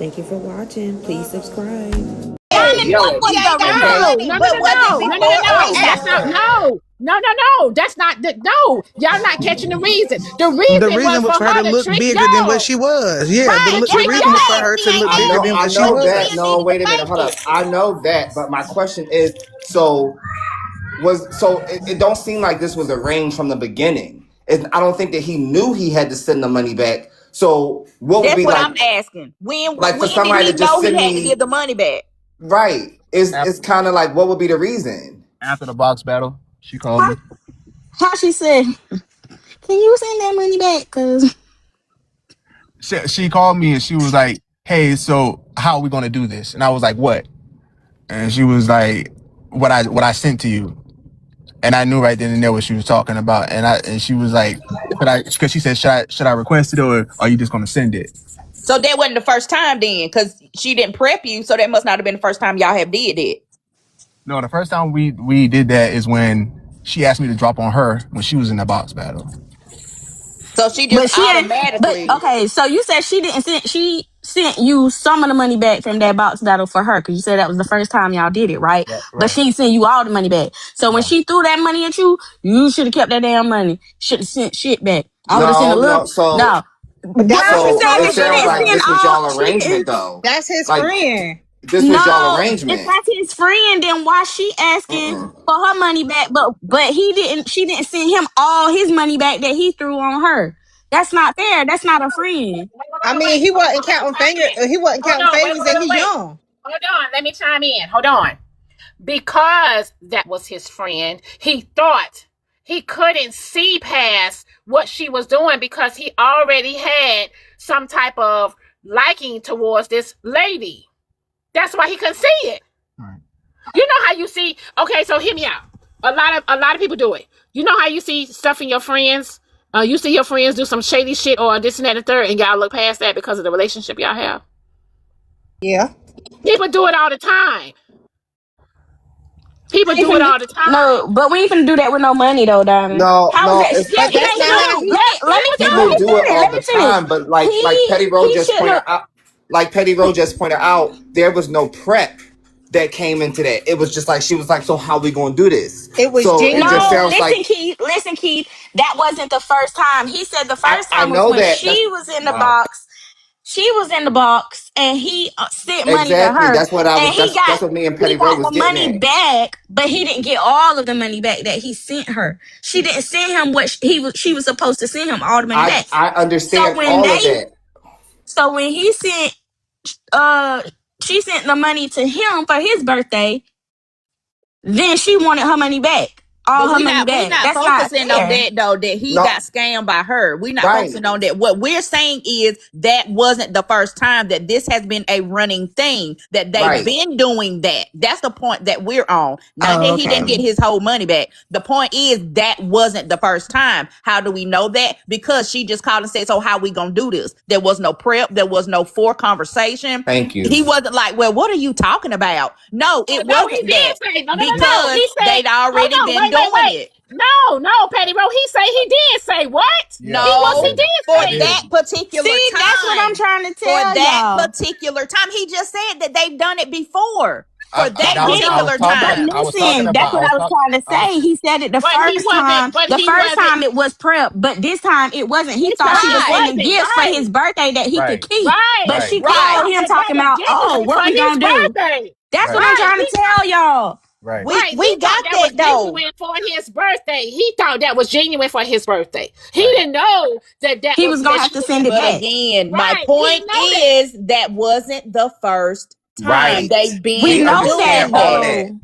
Thank you for watching. Please subscribe. Hey, What was the remaining? no, no, But no, was it no, no, no, no, before or no. That's not after? no. That's not the no. Y'all not catching the reason. The The reason was reason was for for her her to to look trick bigger than what y'all. she was. Yeah, Right, the trick reason was for y'all. her She to look ain't bigger than never what she she never was. said she Was. didn't Wait a minute, think hold up. it. I know that, but my question is, it don't seem like this was arranged from the beginning. I don't think that he knew he had to send the money back. So what would That's be what like, I'm asking. When for when did somebody he to just know he send had to give me the money back? right? It's After, kind of like, what would be the reason? after the box battle, she called How, me. how she said, can you send that money back? Cause She called me and she was like, "Hey, so how are we gonna do this?" And I was like, "What?" And she was like, "What I sent to you." And I knew right then and there what she was talking about. And she was like, because she said, should I request it or are you just gonna send it? So that wasn't the first time then, because she didn't prep you. So that must not have been the first time y'all have did it. No, the first time we did that is when she asked me to drop on her when she was in the box battle. So she just but she ain't but automatically. okay, so you said she sent you some of the money back from that box battle for her because you said that was the first time y'all did it, right? Right, But right, she ain't sent you all the money back. So when right. she threw that money at you, you should have kept that damn money. Should have sent shit back. I would have sent a No, little no. So no. But that's Girl, what she she so said told it that the she sounds didn't like girl. send this was all y'all she didn't arrangement though. That's his Like friend. this was y'all no, if arrangement. that's his friend, then why she asking Mm-mm. for her money back? But he didn't. She didn't send him all his money back that he threw on her. That's not fair. That's not a friend. I mean, he wasn't counting fingers. He wasn't Hold counting on, wait, favors, wait, and wait, he wait. young. Hold on, let me chime in. Hold on. Because that was his friend, he thought he couldn't see past what she was doing because he already had some type of liking towards this lady. That's why he couldn't see it. Right. You know how you see, okay, so hear me out. A lot of people do it. You know how you see stuff in your friends? You see your friends do some shady shit or this and that and the third, and y'all look past that because of the relationship y'all have. Yeah. People do it all the time. People Ain't do it finna all the time. no, but we ain't finna do that with no money though, Diamond. No, How is no. that? It's Yeah, But it that's ain't not how no. he. Let people me do it finish. all Let the me finish. time, but like Petty Rowe He just shouldn't pointed have. out, there was no prep that came into that. It was just like she was like, "So how we gonna do this?" It was So it just genuine. No, sounds listen, like Keith. Listen, Keith. That wasn't the first time. He said the first I time was know when that. she That's was in the wow. box. She was in the box, and he sent money to Exactly. her, That's what I was. and That's what me and Petty he Rowe got was the getting money at. back, but he didn't get all of the money back that he sent her. She didn't send him what she was supposed to send him all the money back. I So understand when all of that. he sent uh she sent the money to him for his birthday, then she wanted her money back. All But her we money not we back. not That's not focusing on fair. that though, that he No, got scammed by her. We not right, focusing on that. What we're saying is that wasn't the first time, that this has been a running thing, that they've right. been doing that. That's the point that we're on. Not Oh, that he didn't okay. get his whole money back. The point is that wasn't the first time. How do we know that? Because she just called and said, "So how we gonna do this?" There was no prep, there was no fore conversation. Thank you. He wasn't like, "Well, what are you talking about?" No, it No, he wasn't did that, say no. because He said, they'd hold already on, been doing wait. it. No, Petty Rowe. He did say what? Yeah, He No, yeah, did for he say it. did. that particular See, that's what I'm time. trying to For tell that y'all. particular time. He just said that they've done it before. I, For I, that I was I was particular talking But time. I was talking listen, about that's I what was I was talking trying to I was say. He said it the But he first wasn't. time. But The he first wasn't. time it was prep, but this time it wasn't. He This thought time she was it Right. sending wasn't. gifts for his birthday that he could right. keep. But Right. she He Right. called thought him that talking was about, oh, genuine what for we his gonna do? birthday. That's what Right. I'm Right. trying to tell y'all. Right. He We thought got that that was though. genuine for his birthday. He thought that was genuine for his birthday. He Right. didn't know that He was gonna that have she to was send it But into it. back. again, my Right. He point didn't know that. is that wasn't the first time. Right. They've We We been know that understand doing all of that. that. though.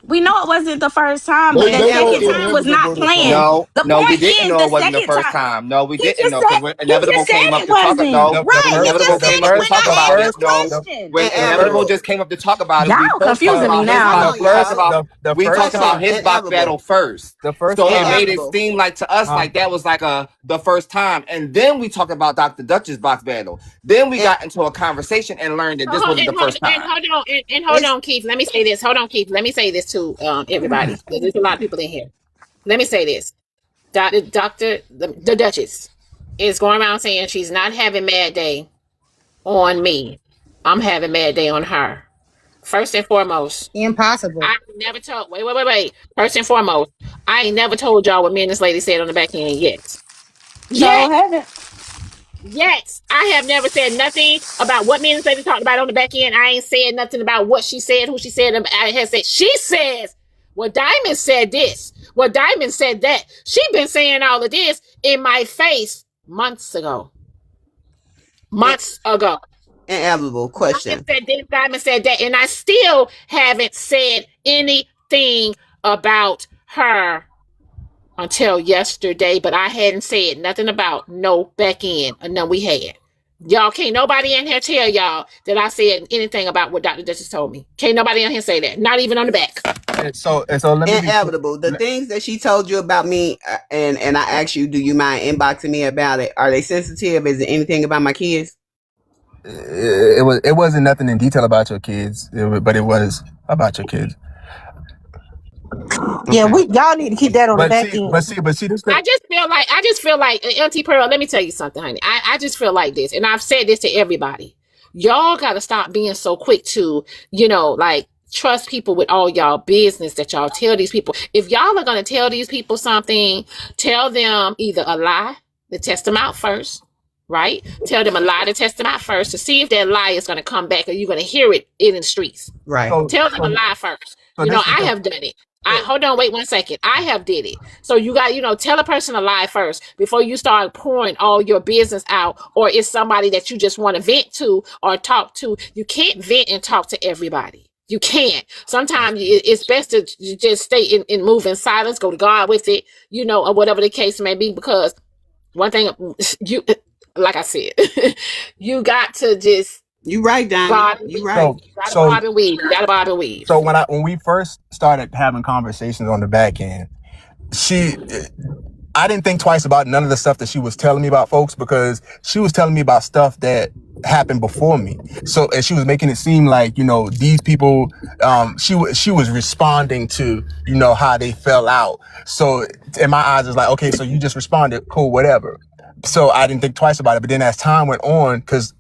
We know it wasn't the first time, but But the they second were time was not inevitable planned. though. The No, we point didn't is, know the it wasn't the second first time time. No, we he didn't just know said because when he Inevitable just said came up it to talk. wasn't. No, The when Right. He first Inevitable just the came said up it to when first talk the I about asked the it. first No, question. when the Inevitable first Inevitable. just came up to talk about it, Y'all we first talked confusing me about his Come now. box. on, We talked y'all. about the we first talked Listen, about time his box Inevitable. battle first. the first So it time made it Inevitable. seem like to us huh like that was like the first time, and then we talked about Dr. Dutch's box battle. Then we And got into a conversation and learned that this Hold wasn't and the hold first and time. hold on and hold it's on, Keith. Let me say this. Hold on, Keith. Let me say this to everybody. There's a lot of people in here. Let me say this. The Duchess is going around saying she's not having Mad Day on me. I'm having a bad day on her. First and foremost, Impossible. I never told. Wait. First and foremost, I ain't never told y'all what me and this lady said on the back end yet. So Yet, haven't. I have never said nothing about what me and this lady talked about on the back end. I ain't said nothing about what she said, who she said. I have said she says. Well, Diamond said this. Well, Diamond said that. She been saying all of this in my face months ago. Months ago. Inevitable Diamond question. said this, Diamond said that, and I still haven't said anything about her until yesterday, but I hadn't said nothing about no back end or none we had. Y'all can't nobody in here tell y'all that I said anything about what Dr. Justice told me. Can't nobody in here say that. Not even on the back. And so let me be clear. Inevitable. The things that she told you about me, and I asked you, do you mind inboxing me about it? Are they sensitive? Is it anything about my kids? It wasn't nothing in detail about your kids, but it was about your kids. Yeah, Okay. y'all need to keep that on the But back see, end. this I just feel like Auntie Pearl, let me tell you something, honey. I just feel like this, and I've said this to everybody. Y'all gotta stop being so quick to, like trust people with all y'all business that y'all tell these people. If y'all are gonna tell these people something, tell them either a lie to test them out first, right? Tell them a lie to test them out first to see if that lie is gonna come back or you're gonna hear it in the streets. Right. Tell them a lie first. so this is I the- have done it. Hold on, wait 1 second. I have did it. So you got, tell a person a lie first before you start pouring all your business out, or it's somebody that you just want to vent to or talk to. You can't vent and talk to everybody. You can't. Sometimes it's best to just stay in move in silence, go to God with it, or whatever the case may be, because one thing you, like I said, you got to just You right, bob, Diamond. You right. gotta bob and weave. You gotta bob and weave. So when we first started having conversations on the back end, I didn't think twice about none of the stuff that she was telling me about folks, because she was telling me about stuff that happened before me. So, and she was making it seem like, these people, she was responding to, how they fell out. So in my eyes, it's like, okay, so you just responded, cool, whatever. So I didn't think twice about it. But then as time went on, because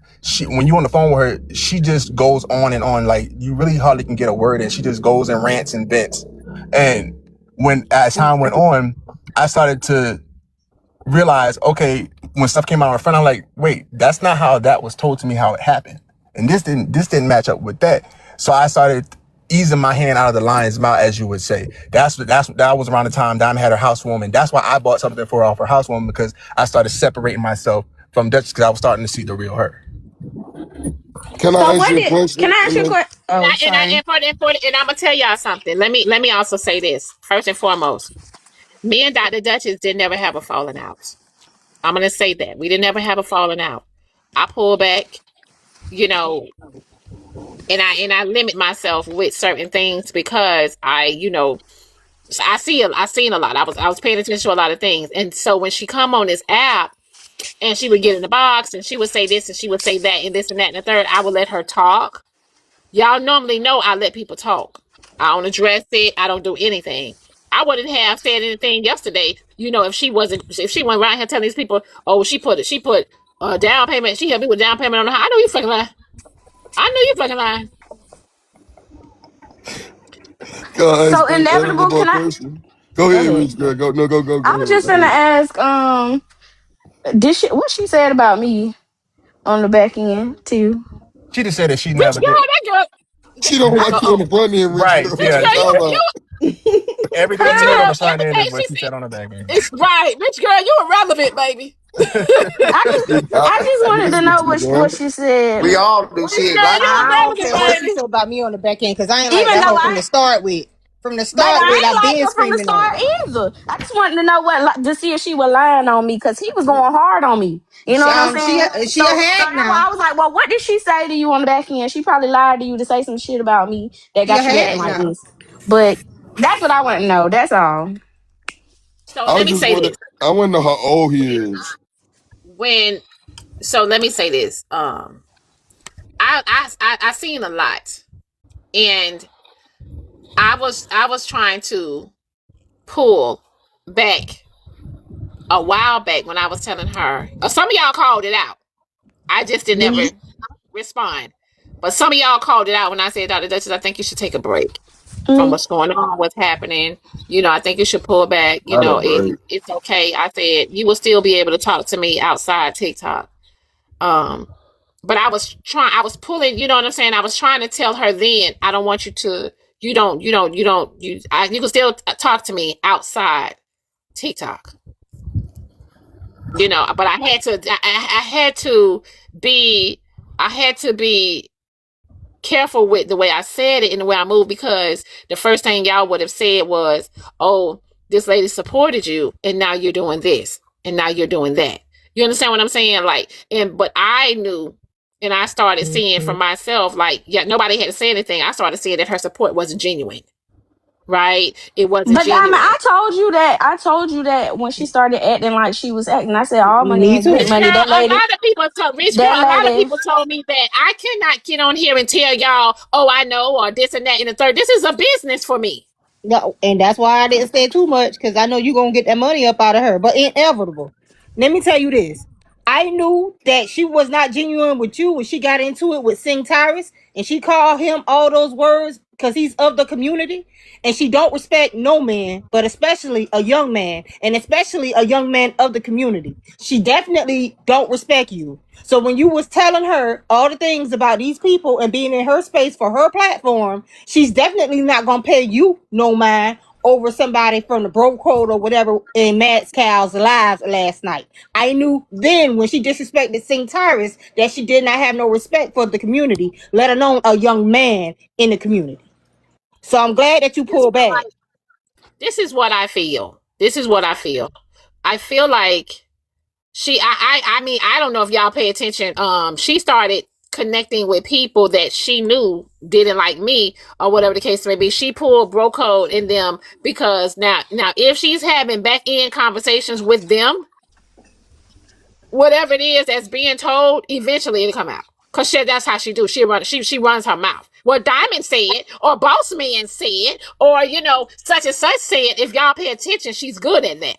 when you're on the phone with her, she just goes on and on. Like, you really hardly can get a word in. She just goes and rants and vents. And as time went on, I started to realize, okay, when stuff came out in front, I'm like, wait, that's not how that was told to me how it happened. And this didn't match up with that. So I started easing my hand out of the lion's mouth, as you would say. That was around the time Diamond had her housewarming. That's why I bought something for her off her housewarming, because I started separating myself from Dutch, because I was starting to see the real her. Can I So ask what you a did? question? Can I ask you a question? Oh, And sorry. I'm gonna tell y'all something. Let me also say this first and foremost. Me and Dr. Duchess didn't never have a falling out. I'm gonna say that we didn't ever have a falling out. I pull back, you know, and I limit myself with certain things because I seen a lot. I was paying attention to a lot of things, and so when she come on this app and she would get in the box and she would say this and she would say that and this and that and the third, I would let her talk. Y'all normally know I let people talk. I don't address it. I don't do anything. I wouldn't have said anything yesterday, if she went around here telling these people, oh, she put a down payment. She helped me with down payment on the house. I know you fucking lying. I know you fucking lying. Can I ask So an inevitable. inevitable Can I? question? Go Go ahead, ahead. Rich girl. Go. No, go I was ahead. just Go gonna ahead. ask. Did she? What she said about me on the back end too? She just said that she Rich never girl, did. that girl. She don't Uh like you on the oh. front end, Rich Right, girl. What Rich you yeah. girl, talking about? Everything Rich you heard on girl, the front end is everything what she she said. said on the back end. It's right. Rich girl, you irrelevant, baby. I just, I just wanted to Listen know to you, what girl. she said. We all do Rich shit. girl, Like, you I don't irrelevant, care what she baby. said about me on the back end, because I ain't like Even that though hoe from the start with. From the baby, start with, I I've ain't like been her from the screaming on start her. either. I just wanted to know to see if she was lying on me because he was going hard on me. You know what I'm saying? She a So hag that's why now. I was like, well, what did she say to you on the back end? She probably lied to you to say some shit about me that She a got you acting hag like now. this. But that's what I want to know. That's all. So I let me just say want this. to. I want to know how old he is. When so let me say this. I seen a lot, and I was trying to pull back a while back when I was telling her. Some of y'all called it out. I just didn't ever. respond. But some of y'all called it out when I said, Dr. Duchess, I think you should take a break from Mm. what's going on, what's happening. I think you should pull back. Not a break. It's okay. I said you will still be able to talk to me outside TikTok. But I was pulling, you know what I'm saying? I was trying to tell her then, I don't want you to, you can still talk to me outside TikTok. But I had to be careful with the way I said it and the way I moved, because the first thing y'all would have said was, oh, this lady supported you and now you're doing this and now you're doing that. You understand what I'm saying? But I knew, and I started seeing for myself, nobody had to say anything. I started seeing that her support wasn't genuine. Right? It wasn't But genuine. I told you that when she started acting like she was acting. I said all money Me ain't too. good money. That A lady, lot of people told Rich Girl, that a lot of lady, people told me that I cannot get on here and tell y'all, oh, I know, or this and that and the third. This is a business for me. No, and that's why I didn't say too much, because I know you're gonna get that money up out of her. But inevitable. Let me tell you this. I knew that she was not genuine with you when she got into it with Sing Tyrus, and she called him all those words because he's of the community, and she don't respect no man, but especially a young man, and especially a young man of the community. She definitely don't respect you. So when you was telling her all the things about these people and being in her space for her platform, she's definitely not gonna pay you no mind over somebody from the Bro Code or whatever in Matt's Cow's live last night. I knew then when she disrespected Sing Tyrus that she did not have no respect for the community, let alone a young man in the community. So I'm glad that you pulled back. This is what I feel. I feel like I mean, I don't know if y'all pay attention. She started connecting with people that she knew didn't like me or whatever the case may be. She pulled Bro Code in them because now if she's having back end conversations with them, whatever it is that's being told, eventually it'll come out. Cause that's how she do. She runs her mouth. What Diamond said, or Boss Man said, or such and such said. If y'all pay attention, she's good at that.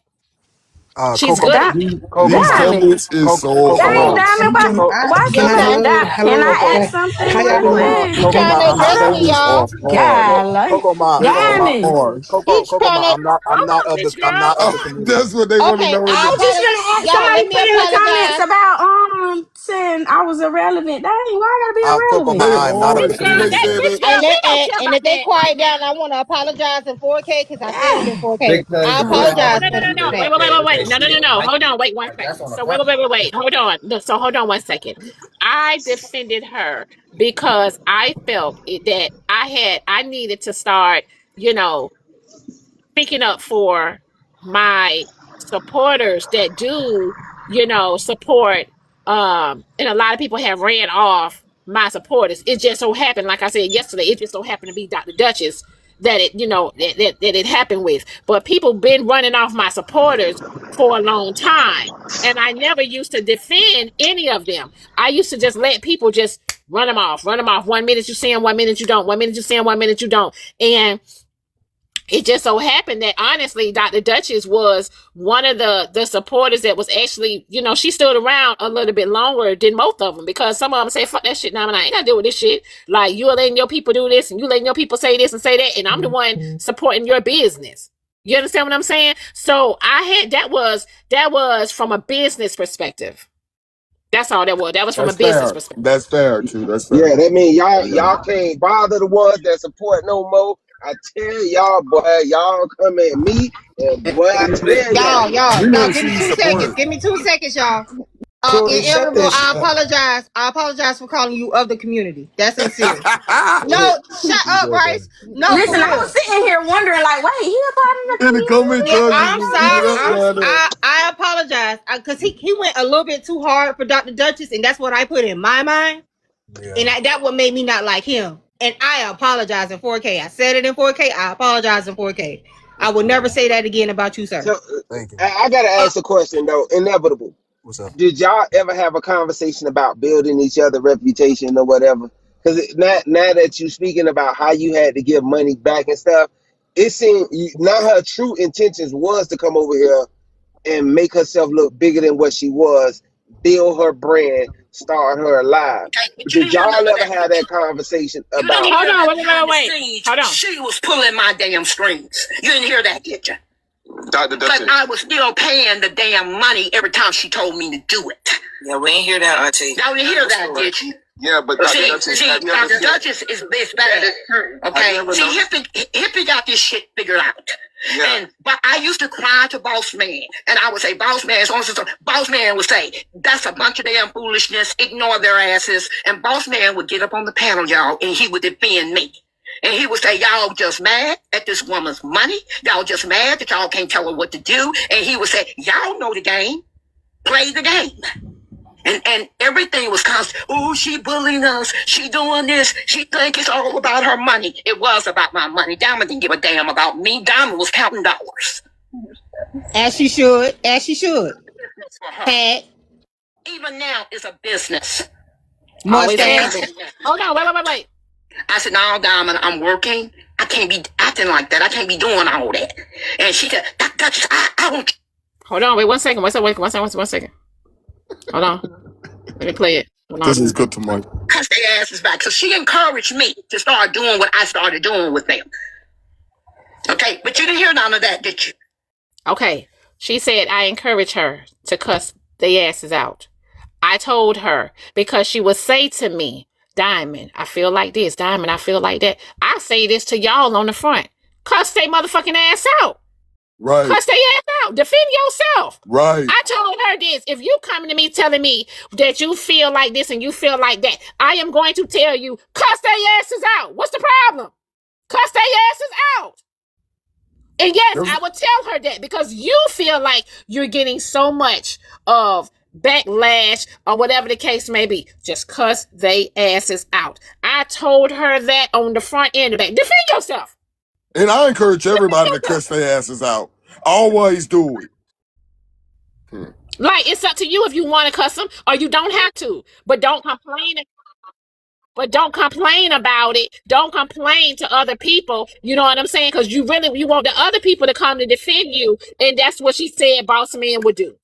She's Coco, good at These Coco, Diamond. comments is so Coco, Dang, false. Diamond, why Can so I mad? hello? Hello, Can I Coco. ask something How y'all real doing? quick? He trying to These address me, comments y'all. are hard. God, Coco, They are ma, harsh. Coco, ma, He's trying to. I'm not of the Oh, community. that's what they want to Okay, know. I I was just apologize. gonna ask. Y'all, Somebody let me put in the comments apologize. about saying I was irrelevant. Dang, why I Coco, gotta ma, be They I am not of the harsh Rich because Girl. they community. said Rich it. Girl, we don't care And about if they that right quiet now. down, I want to apologize in 4K because I said it in irrelevant? 4K. Because I the reason No, why apologize no, she no, for no, do no. that Wait, is wait, wait, wait, wait. because No, she no, no, don't no. like Hold you. on. Wait one Like second. that's on the So front. wait. Hold on. So hold on one second. I defended her because I felt that I needed to start, you know, speaking up for my supporters that do, support and a lot of people have ran off my supporters. It just so happened, like I said yesterday, it just so happened to be Dr. Duchess that that it happened with. But people been running off my supporters for a long time. And I never used to defend any of them. I used to just let people just run them off. 1 minute you see them, 1 minute you don't. 1 minute you see them, 1 minute you don't. And it just so happened that honestly, Dr. Duchess was one of the supporters that was actually, she stood around a little bit longer than most of them because some of them say, fuck that shit. Now, I ain't gotta deal with this shit. Like, you're letting your people do this and you letting your people say this and say that, and I'm the one supporting your business. You understand what I'm saying? So that was from a business perspective. That's all that was. That was from a That's business fair. perspective. That's fair too. That's fair. Yeah, that mean y'all can't bother the ones that support no more. I tell y'all, boy, y'all come at me, and boy, I tell y'all. Y'all, We give see me you 2 seconds. support. Give me 2 seconds, y'all. Corey, shut Inevitable, that I shit up. apologize. I apologize for calling you of the community. That's sincere. Look, No, shut up, Bryce. No, for Listen, I real. was sitting here wondering, like, wait, he a part of the in the comment, Yeah, cuz I'm just beat sorry. it up down there. I apologize because he went a little bit too hard for Dr. Duchess, and that's what I put in my mind, and that what made me not like him. And I apologize in 4K. I said it in 4K. I apologize in 4K. I will never say that again about you, sir. So Thank you. I gotta ask a question though. Inevitable. What's up? Did y'all ever have a conversation about building each other reputation or whatever? Because now that you speaking about how you had to give money back and stuff, it seemed now her true intentions was to come over here and make herself look bigger than what she was, build her brand start her alive. But you Did didn't hear y'all none of ever that, have did you? that conversation You didn't about hear Hold on, that wait, behind the wait. scenes. Hold on. She was pulling my damn strings. You didn't hear that, did you? Dr. But Dustin. I was still paying the damn money every time she told me to do it. Yeah, we ain't hear that, Auntie. Y'all didn't hear that, did you? Yeah, but Dr. See, Dustin, see, have you ever Dr. seen- Duchess is bad. Okay, Have you see, ever Hippie got this shit figured out. Yeah. But I used to cry to Boss Man, and I would say, Boss Man, so Boss Man would say, that's a bunch of damn foolishness, ignore their asses. And Boss Man would get up on the panel, y'all, and he would defend me. And he would say, y'all just mad at this woman's money. Y'all just mad that y'all can't tell her what to do. And he would say, y'all know the game. Play the game. And everything was constant. Oh, she bullying us. She doing this. She think it's all about her money. It was about my money. Diamond didn't give a damn about me. Diamond was counting dollars. As she should. As she should. Business for her. Pat. Even now, it's a business. Always Mustache. has been. Hold on, wait. I said, no, Diamond, I'm working. I can't be acting like that. I can't be doing all that. And she said, Duchess, I want. Hold on, wait 1 second. One second. Hold on. Let me play it. Hold on. This is good to my. Cuss their asses back. So she encouraged me to start doing what I started doing with them. Okay, but you didn't hear none of that, did you? Okay. She said I encourage her to cuss their asses out. I told her because she would say to me, Diamond, I feel like this. Diamond, I feel like that. I say this to y'all on the front. Cuss they motherfucking ass out. Right. Cuss their ass out. Defend yourself. Right. I told her this. If you come to me telling me that you feel like this and you feel like that, I am going to tell you, cuss their asses out. What's the problem? Cuss their asses out. And yes, I would tell her that because you feel like you're getting so much of backlash or whatever the case may be. Just cuss they asses out. I told her that on the front and the back. Defend yourself. And I encourage everybody to cuss their asses out. Always do it. Like, it's up to you if you want to cuss them or you don't have to. But don't complain. But don't complain about it. Don't complain to other people. You know what I'm saying? Because you want the other people to come to defend you. And that's what she said Boss Man would do.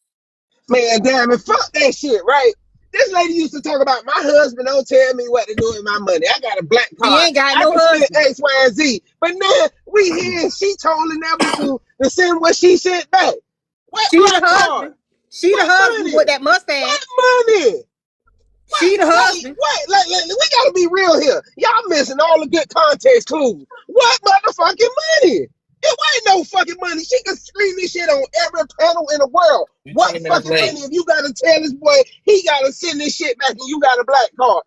Man, damn it, fuck that shit, right? This lady used to talk about my husband don't tell me what to do with my money. I got a black card. He ain't got I no can husband. spend X, Y, and Z. But now we here and she told Never to send what she sent back. What She the black husband. card? She the What husband money? with that mustache. What money? She the husband. Like, we gotta be real here. Y'all missing all the good context clues. What motherfucking money? It ain't no fucking money. She can scream this shit on every panel in the world. What fucking money if you gotta tell this boy he gotta send this shit back and you got a black card?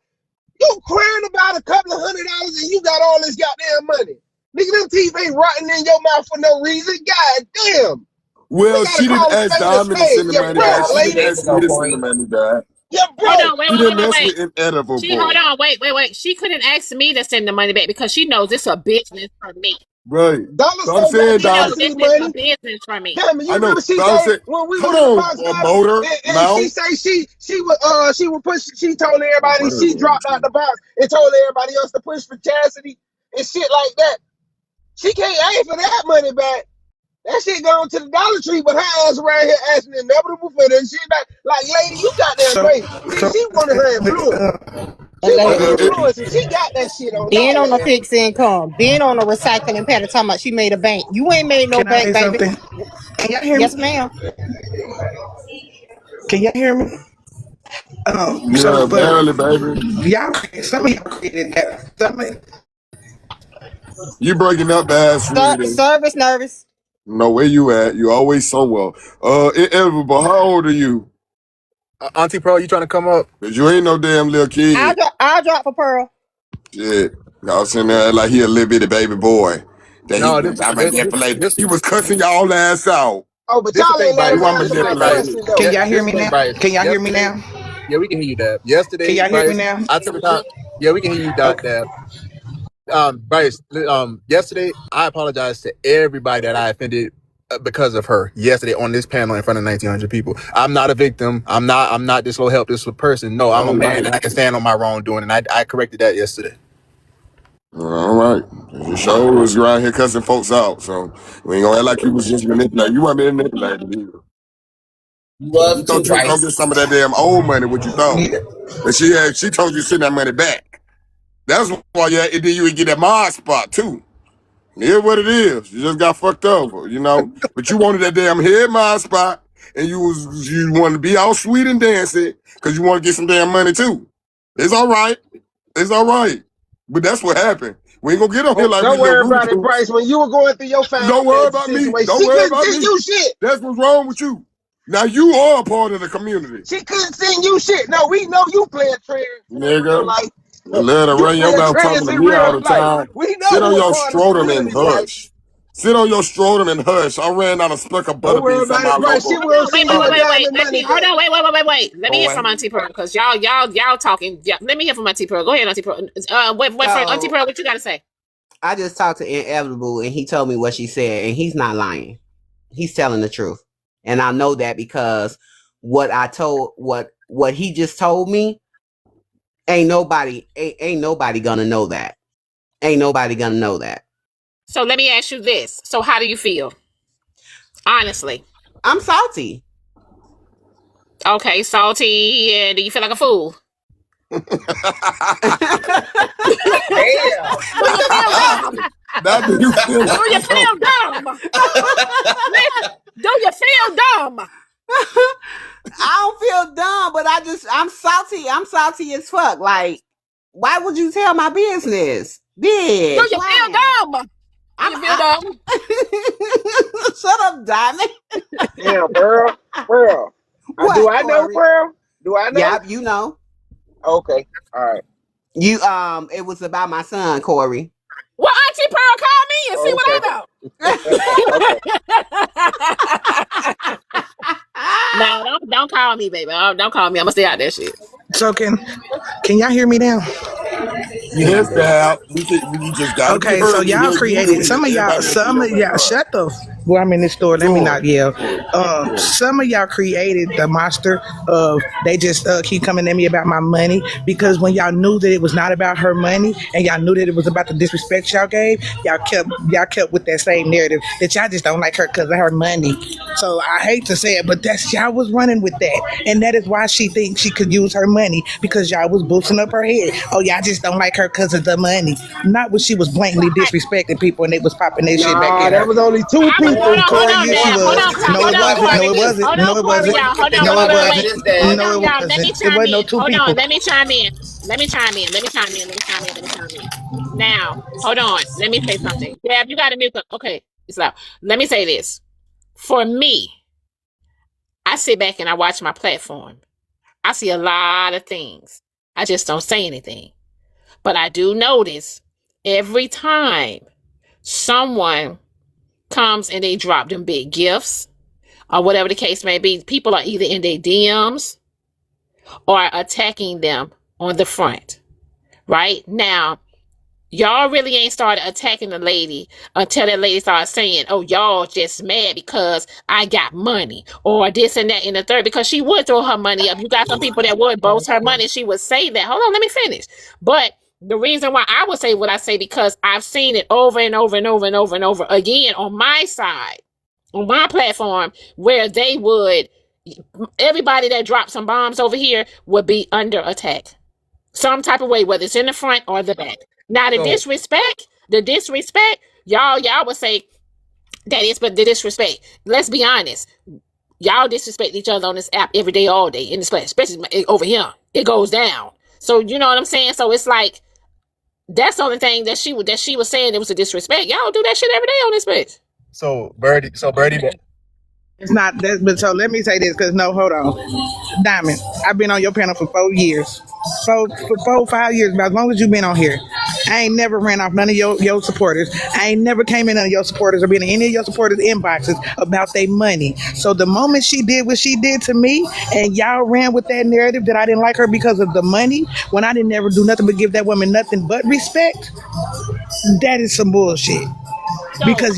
You crying about a couple of $100 and you got all this goddamn money. Nigga, them teeth ain't rotting in your mouth for no reason. God damn. Well, she didn't ask Diamond to send the money back. She didn't ask me to send the money back. Yeah, bro. Hold on, She didn't mess wait. with inedible boy. Hold on, wait. She couldn't ask me to send the money back because she knows it's a business for me. Right. Dollar So I'm saying, She knows Diamond. this is a business for me. Damn, you I know. remember she But I'm said saying, when we hold were in the on, box a fight, motor, and mount. she say she would push. She told everybody she dropped out the box and told everybody else to push for chastity and shit like that. She can't ask for that money back. That shit going to the Dollar Tree, but her ass around here asking Inevitable for that shit back. Like, lady, you got that crazy. See, she wanted her influence. She wanted influence, and she got that shit on Being on a that. fixed income, being on a recycling pattern, talking about she made a bank. You ain't made no bank, baby. Can y'all hear Yes, me? ma'am. Can y'all hear me? Yeah, barely, baby. Y'all, some of y'all created that. You breaking up the ass reading. Service nervous. No, where you at? You always somewhere. Inevitable, how old are you? Auntie Pearl, you trying to come up? Cause you ain't no damn little kid. I'll drop for Pearl. Shit. Y'all sitting there like he a little bitty baby boy. That No, he manipulated. He was cussing y'all ass out. Oh, but This y'all the ain't thing, let You her want answer my manipulated. question, though. Can y'all hear This me thing, now? Bryce. Can y'all hear me Yesterday- now? Yeah, we can hear you, Dab. Yesterday, Can y'all hear me Bryce, now? I took the time. Yeah, we can hear you, Dab. Bryce, yesterday, I apologize to everybody that I offended because of her yesterday on this panel in front of 1,900 people. I'm not a victim. I'm not this low helpless person. No, I'm a man and I can stand on my wrongdoing, and I corrected that yesterday. All right. Your show was around here cussing folks out, so we ain't gonna act like you was just manipulating. You weren't being manipulated either. You was You thought too, you was gonna Bryce. get some of that damn old money, what you thought. But she told you to send that money back. That's why and then you would get that mod spot too. Yeah, what it is. You just got fucked over, you know. But you wanted that damn head mod spot, and you wanted to be all sweet and dancing because you want to get some damn money too. It's all right. It's all right. But that's what happened. We ain't gonna get on here like Don't we worry little about it, Bryce. When you were going through your Don't worry about me. situation, Don't she worry couldn't about send me. you shit. That's what's wrong with you. Now you are a part of the community. She couldn't send you shit. No, we know you playing trans in real Nigga. life. Let her You run your playing mouth trans talking to in me all real the life. time. We know Sit on you a your part of the scrotum and community, Bryce. hush. Sit on your scrotum and hush. I ran out a speck of Don't worry butterbeans on about my it, Bryce. She local. will send you a Wait. diamond Let me money hold back. on. Wait. Let me hear Boy. from Auntie Pearl because y'all talking. Yeah, let me hear from Auntie Pearl. Go ahead, Auntie Pearl. Wait for Auntie Pearl. What you got to say? I just talked to Inevitable and he told me what she said, and he's not lying. He's telling the truth. And I know that because what he just told me, ain't nobody gonna know that. Ain't nobody gonna know that. So let me ask you this. So how do you feel? Honestly. I'm salty. Okay, salty. And do you feel like a fool? Damn. That do you feel Do you feel dumb? Do you feel dumb? I don't feel dumb, but I'm salty. I'm salty as fuck. Like, why would you tell my business? Bitch, Do you feel dumb? Do you feel dumb? Shut up, Diamond. Damn, Pearl. What, Do I know Corey? Pearl? Do I know? Yep, you know. Okay. All right. You it was about my son, Corey. Well, Auntie Pearl, call me and see what I know. No, don't call me, baby. Don't call me. I'm gonna stay out that shit. So can y'all hear me now? Yes, Dad. You just gotta Okay, be heard. so y'all You created some of y'all shut the well, I'm in this store, let me not yell. Some of y'all created the monster of they just keep coming at me about my money because when y'all knew that it was not about her money and y'all knew that it was about the disrespect y'all gave, y'all kept with that same narrative that y'all just don't like her because of her money. So I hate to say it, but that's y'all was running with that, and that is why she thinks she could use her money because y'all was boosting up her head. Oh, y'all just don't like her because of the money, not when she was blatantly disrespecting people and they was popping their shit back in. That was only two people. Hold on, Yes, she was. No, it wasn't. No, it wasn't. No, it wasn't. No, it wasn't. Let me It chime wasn't no in. two Hold people. on, let me chime in. Now, hold on. Let me say something. Deb, you got to mute up. Okay, it's loud. Let me say this. For me, I sit back and I watch my platform. I see a lot of things. I just don't say anything. But I do notice every time someone comes and they drop them big gifts or whatever the case may be, people are either in their DMs or attacking them on the front. Right? Now, y'all really ain't started attacking the lady until that lady started saying, oh, y'all just mad because I got money or this and that and the third, because she would throw her money up. You got some people that would boast her money. She would say that. Hold on, let me finish. But the reason why I would say what I say, because I've seen it over and over and over and over and over again on my side, on my platform, where they would, everybody that dropped some bombs over here would be under attack. Some type of way, whether it's in the front or the back. Now, the disrespect, y'all would say that is, but the disrespect, let's be honest. Y'all disrespect each other on this app every day, all day, in this place, especially over here. It goes down. So, you know what I'm saying? So it's like, that's the only thing that she was saying it was a disrespect. Y'all do that shit every day on this bitch. So Birdie, It's not that, but so let me say this because no, hold on, Diamond. I've been on your panel for 4 years, for 5 years, about as long as you've been on here. I ain't never ran off none of your supporters. I ain't never came in none of your supporters or been in any of your supporters' inboxes about their money. So the moment she did what she did to me, and y'all ran with that narrative that I didn't like her because of the money, when I didn't ever do nothing but give that woman nothing but respect, that is some bullshit. Because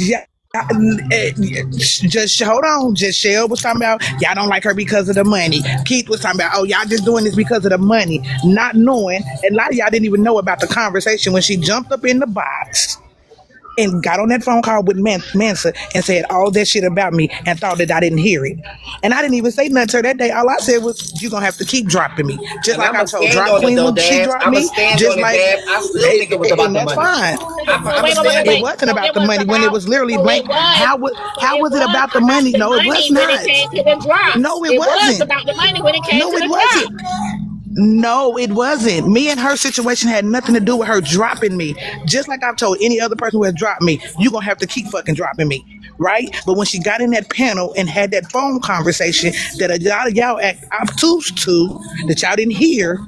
just hold on. Just Shell was talking about y'all don't like her because of the money. Keith was talking about, oh, y'all just doing this because of the money, not knowing. And a lot of y'all didn't even know about the conversation when she jumped up in the box and got on that phone call with Mansa and said all that shit about me and thought that I didn't hear it. And I didn't even say nothing to her that day. All I said was, you're going to have to keep dropping me. Just And like I'ma I told stand Drop on it Queen though, when she Dad. dropped I'ma me, stand just on it, like, Dad. I still think it was about and the that's money. fine. I'ma stand It on it. wasn't So about the it money was when it about, was literally so blank. it was, so How it was it was about the about money? the No, it was money when it not. came to the drops. No, it It was wasn't. about the money when it came No, to it the wasn't. drops. No, it wasn't. Me and her situation had nothing to do with her dropping me. Just like I've told any other person who has dropped me, you're going to have to keep fucking dropping me. Right? But when she got in that panel and had that phone conversation that a lot of y'all act obtuse to, that y'all didn't hear,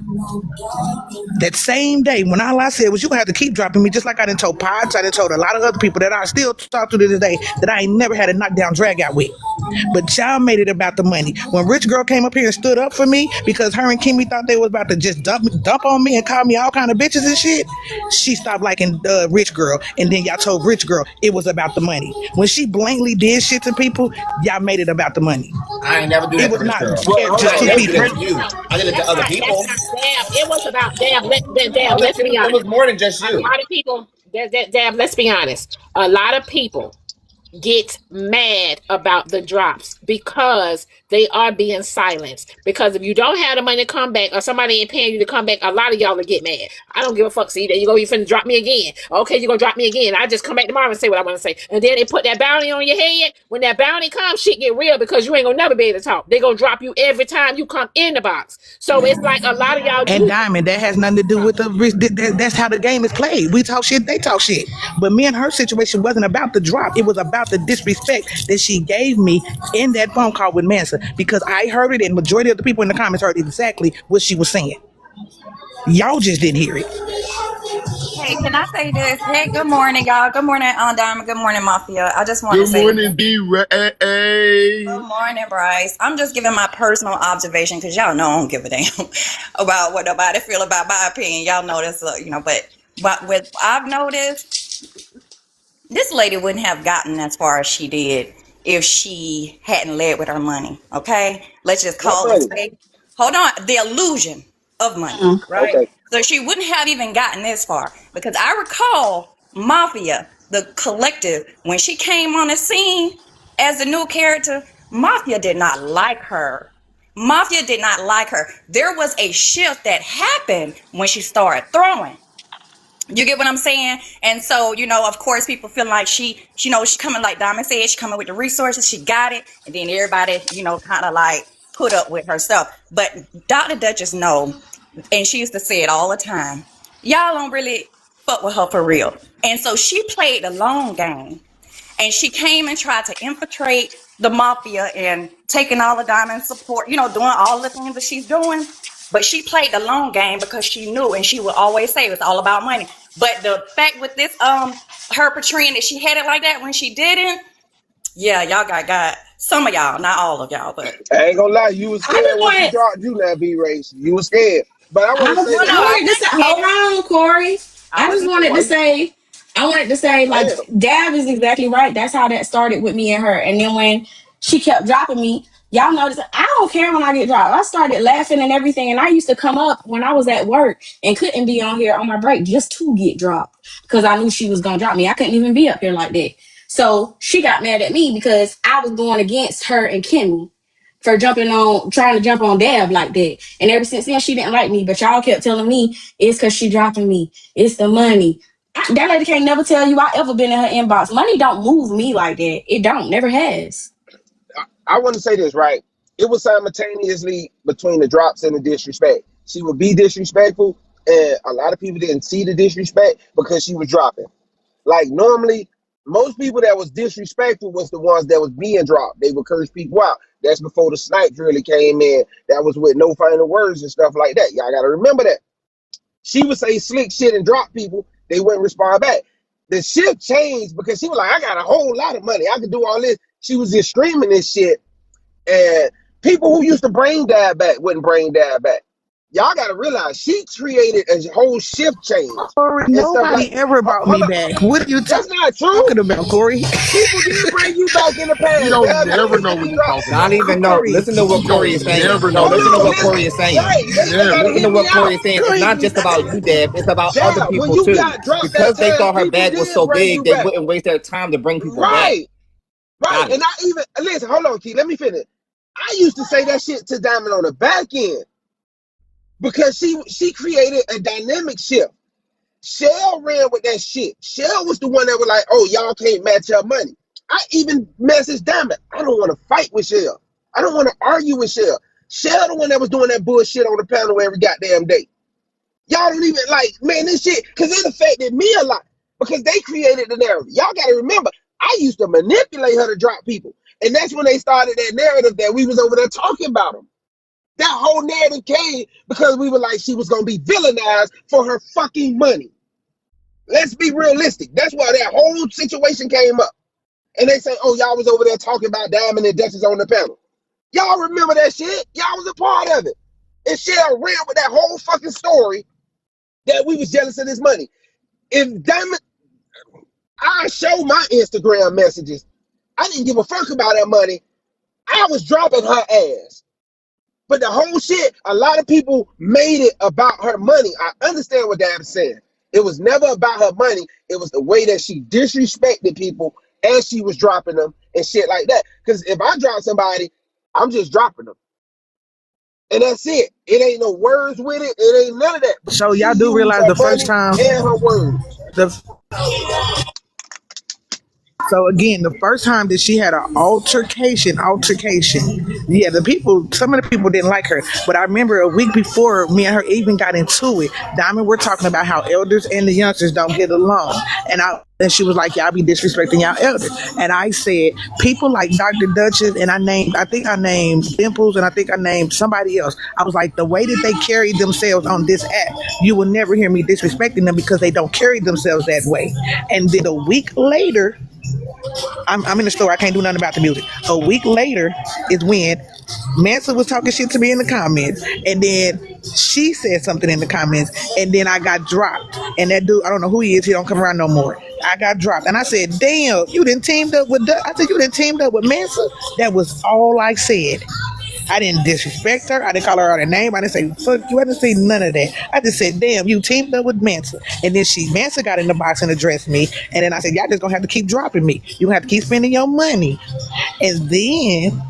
that same day, when all I said was, you gonna have to keep dropping me, just like I done told Pods, I done told a lot of other people that I still talk to this day that I ain't never had a knockdown drag out with. But y'all made it about the money. When Rich Girl came up here and stood up for me because her and Kimmy thought they was about to just dump on me and call me all kind of bitches and shit, she stopped liking Rich Girl. And then y'all told Rich Girl it was about the money. When she blatantly did shit to people, y'all made it about the money. I ain't never do It that to was Rich not Girl. Well, hold just I ain't two on. never do people. that to you. I did it to That's other not, that's people. not Dab. It was about Dab. Dab, let's be It was honest. more than just A you. lot of people, Dab, let's be honest. A lot of people get mad about the drops because they are being silenced. Because if you don't have the money to come back or somebody ain't paying you to come back, a lot of y'all will get mad. I don't give a fuck. See, there you go. You finna drop me again. Okay, you gonna drop me again. I just come back tomorrow and say what I want to say. And then they put that bounty on your head. When that bounty comes, shit get real because you ain't gonna never be able to talk. They gonna drop you every time you come in the box. So it's like a lot of y'all And do. Diamond, that has nothing to do with the that's how the game is played. We talk shit, they talk shit. But me and her situation wasn't about the drop. It was about the disrespect that she gave me in that phone call with Mansa. Because I heard it and majority of the people in the comments heard exactly what she was saying. Y'all just didn't hear it. Hey, can I say this? Hey, good morning, y'all. Good morning, Diamond. Good morning, Mafia. I just want to Good say this. morning, D-Ray. Good morning, Bryce. I'm just giving my personal observation because y'all know I don't give a damn about what nobody feel about my opinion. Y'all know this, but what I've noticed, this lady wouldn't have gotten as far as she did if she hadn't led with her money. Okay, let's just What call it money? straight. Hold on, the illusion of money, right? Okay. So she wouldn't have even gotten this far because I recall Mafia, the collective, when she came on the scene as a new character. Mafia did not like her. Mafia did not like her. There was a shift that happened when she started throwing. You get what I'm saying? And so, of course, people feel like she coming, like Diamond said, she coming with the resources, she got it, and then everybody, kind of like put up with her stuff. But Dr. Duchess know, and she used to say it all the time, y'all don't really fuck with her for real. And so she played the long game. And she came and tried to infiltrate the Mafia and taking all the Diamond support, doing all the things that she's doing. But she played the long game because she knew, and she would always say it was all about money. But the fact with this, her portraying that she had it like that when she didn't, yeah, y'all got some of y'all, not all of y'all, but I ain't gonna lie, you was I scared just when she wanted, dropped you now, B Race. You was scared. But I want to say this, I I right? wanted to say, wasn't hold scared. on, Corey. I I just wasn't wanted to scared. Why? say, like, Damn. Dab is exactly right. That's how that started with me and her. And then when she kept dropping me, y'all notice I don't care when I get dropped. I started laughing and everything. And I used to come up when I was at work and couldn't be on here on my break just to get dropped because I knew she was going to drop me. I couldn't even be up here like that. So she got mad at me because I was going against her and Kimmy for trying to jump on Dab like that. And ever since then, she didn't like me. But y'all kept telling me it's because she dropping me. It's the money. That lady can't never tell you I ever been in her inbox. Money don't move me like that. It don't. Never has. I want to say this, right? It was simultaneously between the drops and the disrespect. She would be disrespectful, and a lot of people didn't see the disrespect because she was dropping. Like normally, most people that was disrespectful was the ones that was being dropped. They would curse people out. That's before the snipes really came in. That was with no final words and stuff like that. Y'all got to remember that. She would say slick shit and drop people. They wouldn't respond back. The shit changed because she was like, I got a whole lot of money. I could do all this. She was just streaming this shit. And people who used to bring Dab back wouldn't bring Dab back. Y'all got to realize she created a whole shift change Corey, and stuff nobody like. ever brought Hold me up, back. What are you that's not true. talking about, Corey? People did bring you back in the You past, don't Dad. Don't never just know get what me you're right. talking Not about. even know. Corey, Listen to what You Corey is don't saying. never No, know Hold what listen you're to on, what talking listen. Corey about. is saying. Right, they Never. gotta Listen hear to me what Corey out. is saying. It's not just about you, Deb. It's about other Dad, when people you too. got dropped that Because they time, thought her people bag was did so bring big, you they back. wouldn't waste their time to bring people back. Right, right. Got And it. I even listen. Hold on, Key. Let me finish. I used to say that shit to Diamond on the back end because she created a dynamic shift. Shell ran with that shit. Shell was the one that was like, "Oh, y'all can't match her money." I even messaged Diamond. I don't want to fight with Shell. I don't want to argue with Shell. Shell the one that was doing that bullshit on the panel every goddamn day. Y'all don't even like, man, this shit, because it affected me a lot because they created the narrative. Y'all got to remember, I used to manipulate her to drop people. And that's when they started that narrative that we was over there talking about them. That whole narrative came because we were like, she was going to be villainized for her fucking money. Let's be realistic. That's why that whole situation came up. And they say, oh, y'all was over there talking about Diamond and Duchess on the panel. Y'all remember that shit? Y'all was a part of it. And Shell ran with that whole fucking story that we was jealous of this money. If Diamond, I show my Instagram messages. I didn't give a fuck about that money. I was dropping her ass. But the whole shit, a lot of people made it about her money. I understand what Dab said. It was never about her money. It was the way that she disrespected people as she was dropping them and shit like that. Because if I drop somebody, I'm just dropping them. And that's it. It ain't no words with it. It ain't none of that. But So she y'all do used realize her the first money time and her words. the So again, the first time that she had an altercation, yeah, some of the people didn't like her. But I remember a week before, me and her even got into it. Diamond, we're talking about how elders and the youngsters don't get along, and she was like, "Y'all be disrespecting y'all elders." And I said, people like Dr. Duchess, and I think I named Dimples, and I think I named somebody else. I was like, the way that they carry themselves on this app, you will never hear me disrespecting them because they don't carry themselves that way. And then a week later, I'm in the store. I can't do nothing about the music. A week later is when Mansa was talking shit to me in the comments, and then she said something in the comments, and then I got dropped. And that dude, I don't know who he is. He don't come around no more. I got dropped, and I said, "Damn, you didn't teamed up with." I said, "You didn't teamed up with Mansa." That was all I said. I didn't disrespect her. I didn't call her out her name. I didn't say fuck you. I didn't say none of that. I just said, damn, you teamed up with Mansa. And then Mansa got in the box and addressed me. And then I said, y'all just gonna have to keep dropping me. You have to keep spending your money. And then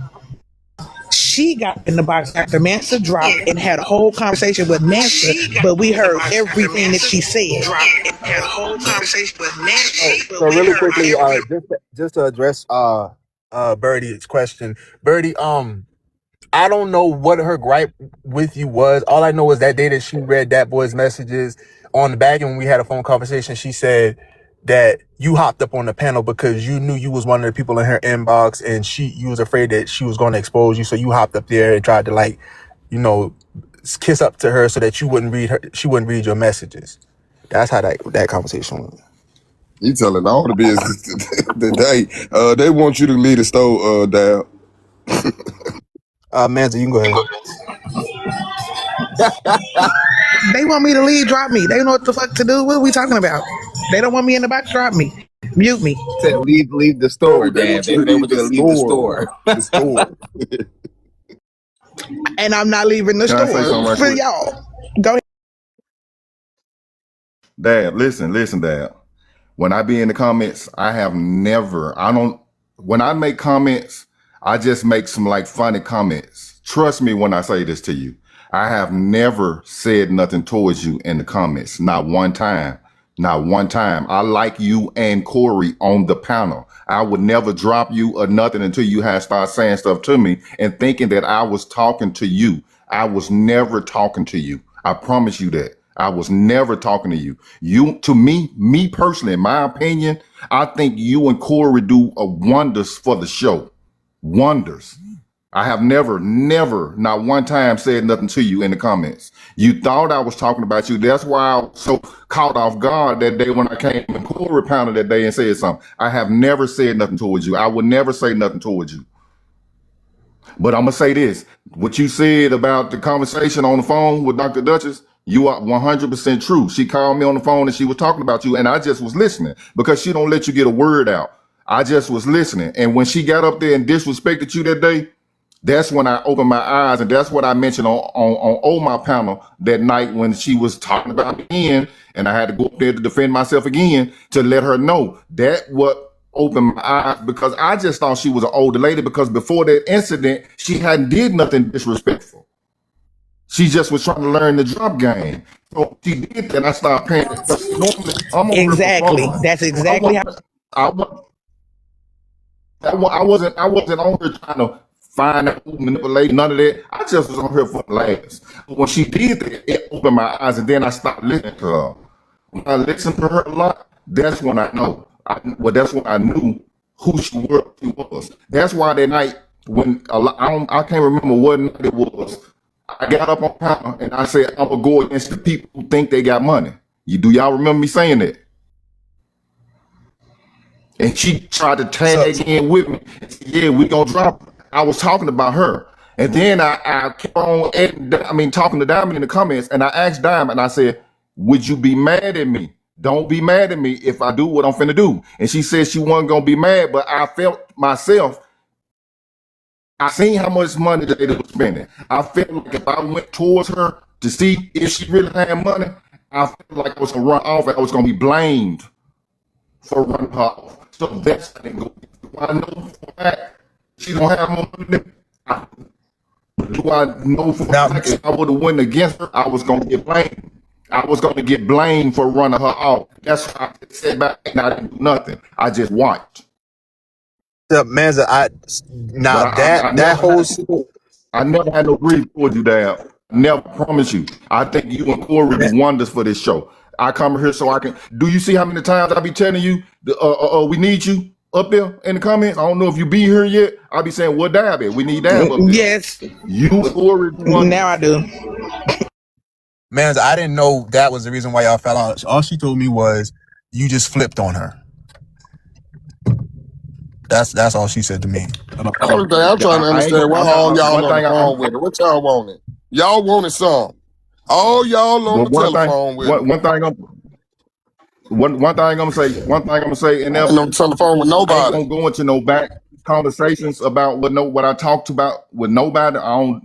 she got in the box after Mansa dropped and had a whole conversation with Mansa, but we heard everything that she said. Had a whole conversation with Mansa, but So we really heard quickly, everything. just to address Birdie's question. Birdie, I don't know what her gripe with you was. All I know is that day that she read that boy's messages on the back, and when we had a phone conversation, she said that you hopped up on the panel because you knew you was one of the people in her inbox, and you was afraid that she was going to expose you, so you hopped up there and tried to, like, you know, kiss up to her so that she wouldn't read your messages. That's how that conversation went. You telling all the business today. They want you to lead the store down. Manza, you can go ahead. They want me to leave, drop me. They know what the fuck to do. What are we talking about? They don't want me in the box, drop me. Mute me. Said leave the store, Dad. They want you to leave the store. The store. And I'm not leaving the Can I say something store right for quick? y'all. Go ahead. Dad, listen, Dad. When I be in the comments, when I make comments, I just make some like funny comments. Trust me when I say this to you. I have never said nothing towards you in the comments. Not one time. Not one time. I like you and Corey on the panel. I would never drop you or nothing until you had started saying stuff to me and thinking that I was talking to you. I was never talking to you. I promise you that. I was never talking to you. To me personally, in my opinion, I think you and Corey do wonders for the show. Wonders. I have never, not one time said nothing to you in the comments. You thought I was talking about you. That's why I was so caught off guard that day when I came in Corey panel that day and said something. I have never said nothing towards you. I would never say nothing towards you. But I'm gonna say this: what you said about the conversation on the phone with Dr. Duchess, you are 100% true. She called me on the phone and she was talking about you, and I just was listening because she don't let you get a word out. I just was listening, and when she got up there and disrespected you that day, that's when I opened my eyes, and that's what I mentioned on my panel that night when she was talking about me again, and I had to go up there to defend myself again to let her know that what opened my eyes, because I just thought she was an older lady, because before that incident she hadn't did nothing disrespectful. She just was trying to learn the drop game. So she did that, and I started paying. Normally, I'm a Exactly. That's exactly how. I wasn't on here trying to find out who manipulate, none of that. I just was on here for laughs. But when she did that, it opened my eyes, and then I stopped listening to her. When I listened to her a lot, that's when I know. That's when I knew who she was. That's why that night when I can't remember what night it was. I got up on panel and I said I'm gonna go against the people who think they got money. Y'all remember me saying that? And she tried to tag in with me. Yeah, we gonna drop her. I was talking about her. And then I kept on talking to Diamond in the comments, and I asked Diamond, I said, would you be mad at me? Don't be mad at me if I do what I'm finna do. And she said she wasn't gonna be mad, but I felt myself, I seen how much money that they was spending. I felt like if I went towards her to see if she really had money, I felt like I was gonna run off and I was gonna be blamed for running her off. So that's how they go. Do I know for a fact she don't have more money than me? But do I know for a fact if I would have went against her, I was gonna get blamed? I was gonna get blamed for running her off. That's why I sat back and I didn't do nothing. I just watched. Manza, I never had no grief towards you, Dad. Never, promise you. I think you and Corey do wonders for this show. I come here so I can. Do you see how many times I be telling you, we need you up there in the comments? I don't know if you be here yet. I be saying, what Dab at? We need Dab up there. Yes. You, Corey. Now I do. Manza, I didn't know that was the reason why y'all fell out. All she told me was you just flipped on her. That's all she said to me. Only thing I'm trying to understand why all y'all on the phone with it. What y'all wanted? Y'all wanted some. All y'all on the telephone with it. One thing I'm gonna say, and I'm on the telephone with nobody. I don't go into no back conversations about what I talked about with nobody.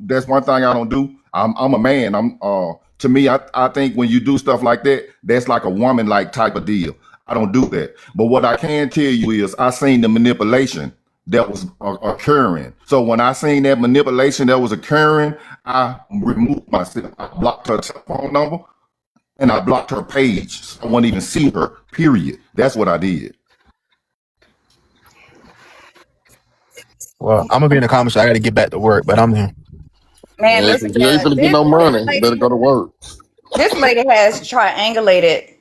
That's one thing I don't do. I'm a man. To me, I think when you do stuff like that, that's like a woman like type of deal. I don't do that. But what I can tell you is I seen the manipulation that was occurring. So when I seen that manipulation that was occurring, I removed myself. I blocked her telephone number and I blocked her page. So I wouldn't even see her, period. That's what I did. Well, I'm gonna be in the comments. So I got to get back to work, but I'm here. Man, Yeah, listen, you ain't gonna get no money. You better go to work. this lady has triangulated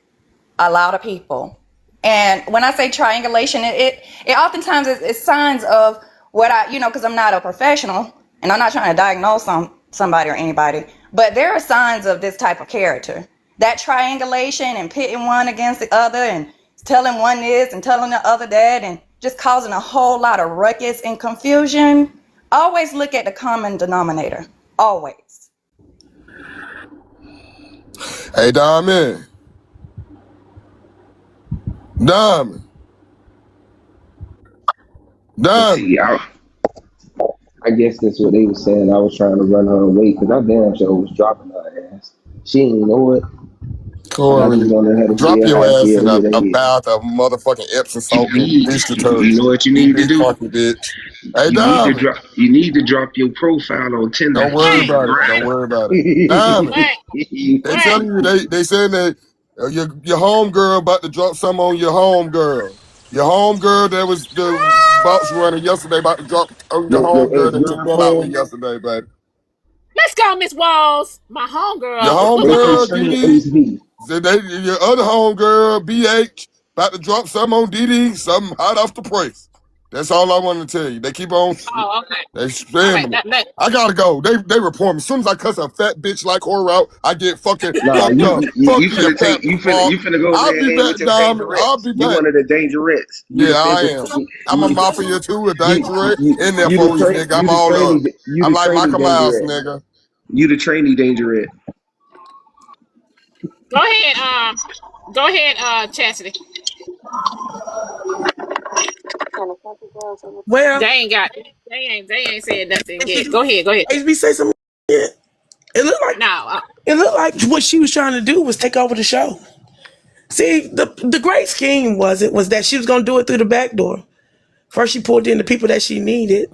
a lot of people. And when I say triangulation, it oftentimes is signs of what because I'm not a professional and I'm not trying to diagnose somebody or anybody, but there are signs of this type of character. That triangulation and pitting one against the other and telling one this and telling the other that and just causing a whole lot of ruckus and confusion. Always look at the common denominator. Always. Hey, Diamond. See, I guess that's what they were saying. I was trying to run her away because I damn sure was dropping her ass. She didn't know it. Corey, drop your ass in a bath of motherfucking Epsom salt and dish detergent. You know what you need to do? Fucking bitch. Hey, Diamond. You need to drop your profile on Tinder. Don't worry about it. Don't worry about it. Diamond. They telling you, they saying that your homegirl about to drop some on your homegirl. Your homegirl that was the box runner yesterday about to drop on your homegirl that you fell out with yesterday, baby. Let's go, Miss Walls. My homegirl. Your homegirl, DD. Your other homegirl, BH, about to drop something on DD, something hot off the press. That's all I wanted to tell you. They keep on, Oh, okay. they All right. spamming it. I gotta go. They report me. As soon as I cuss a fat bitch like her out, I get fucking Nah, fucked up. Fuck you you, finna fat take you finna go over I'll there be and back, with your Diamond. I'll dangerettes. be You back. one of the dangerettes. Yeah, I am. I'm a mafia too, a dangerous in there for you, nigga. I'm all up. I'm like Michael Myers, nigga. You the trainee dangerette. Go ahead, Chastity. Well, They ain't said nothing yet. Go ahead. HB say something. Yeah. It looked like it looked like what she was trying to do was take over the show. See, the great scheme was that she was gonna do it through the back door. First, she pulled in the people that she needed.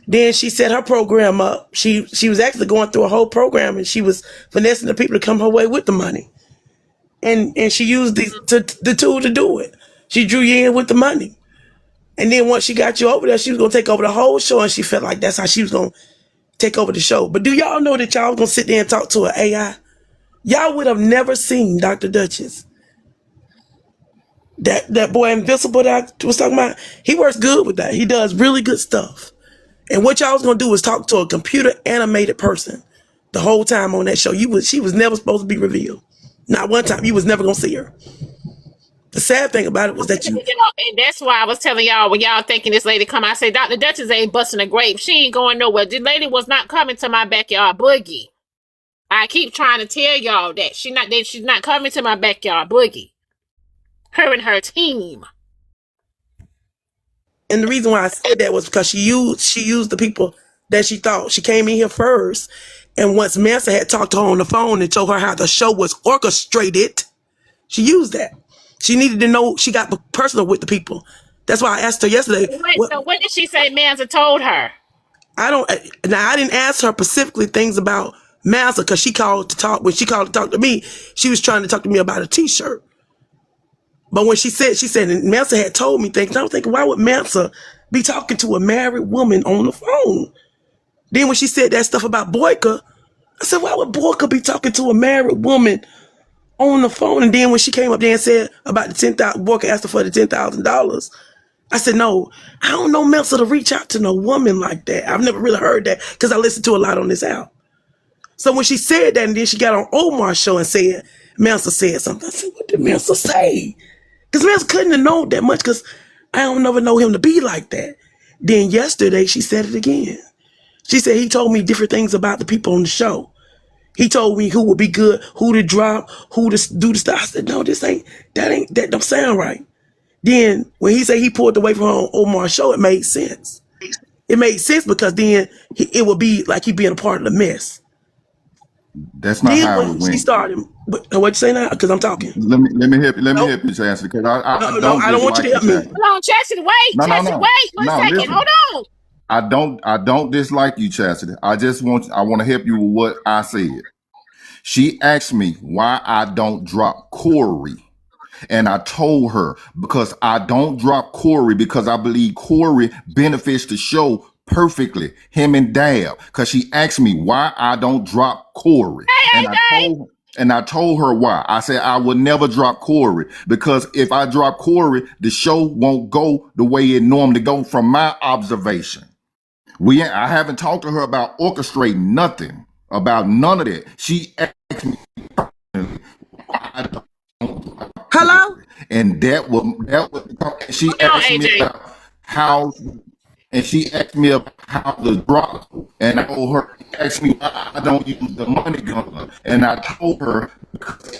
Then she set her program up. She was actually going through a whole program, and she was finessing the people to come her way with the money. And she used the tool to do it. She drew you in with the money. And then once she got you over there, she was gonna take over the whole show, and she felt like that's how she was gonna take over the show. But do y'all know that y'all was gonna sit there and talk to an AI? Y'all would have never seen Dr. Duchess. That boy Invincible that I was talking about, he works good with that. He does really good stuff. And what y'all was gonna do was talk to a computer animated person the whole time on that show. She was never supposed to be revealed. Not one time. You was never gonna see her. The sad thing about it was that you. And that's why I was telling y'all when y'all thinking this lady come, I said Dr. Duchess ain't busting a grape. She ain't going nowhere. The lady was not coming to my backyard boogie. I keep trying to tell y'all that she's not coming to my backyard boogie. Her and her team. And the reason why I said that was because she used the people that she thought. She came in here first, and once Mansa had talked to her on the phone and told her how the show was orchestrated, she used that. She needed to know. She got personal with the people. That's why I asked her yesterday. So what did she say Mansa told her? I didn't ask her specifically things about Mansa because she called to talk. When she called to talk to me, she was trying to talk to me about a T-shirt. But when she said Mansa had told me things, I was thinking, why would Mansa be talking to a married woman on the phone? Then when she said that stuff about Boyka, I said, why would Boyka be talking to a married woman on the phone? And then when she came up there and said about the $10,000, Boyka asked her for the $10,000. I said, no, I don't know Mansa to reach out to no woman like that. I've never really heard that because I listened to a lot on this app. So when she said that, and then she got on Omar's show and said, Mansa said something. I said, what did Mansa say? Because Mansa couldn't have known that much because I don't never know him to be like that. Then yesterday, she said it again. She said he told me different things about the people on the show. He told me who would be good, who to drop, who to do the stuff. I said, no, that don't sound right. Then when he said he pulled away from Omar's show, it made sense. It made sense because then it would be like he being a part of the mess. That's not how it went. She started. What you say now? Because I'm talking. Let me help you, Chastity. Because I don't want you to help me. Hold on, Chastity, wait. Chastity, wait. One second. Listen. Hold on. I don't dislike you, Chastity. I want to help you with what I said. She asked me why I don't drop Corey. And I told her because I don't drop Corey because I believe Corey benefits the show perfectly, him and Dab. Because she asked me why I don't drop Corey. And I told her why. I said I would never drop Corey because if I drop Corey, the show won't go the way it normally goes from my observation. I haven't talked to her about orchestrating nothing, about none of that. She asked me why I don't. Hello? And she asked me about how, and she asked me about how the drop, and I told her, asked me why I don't use the money gun, and I told her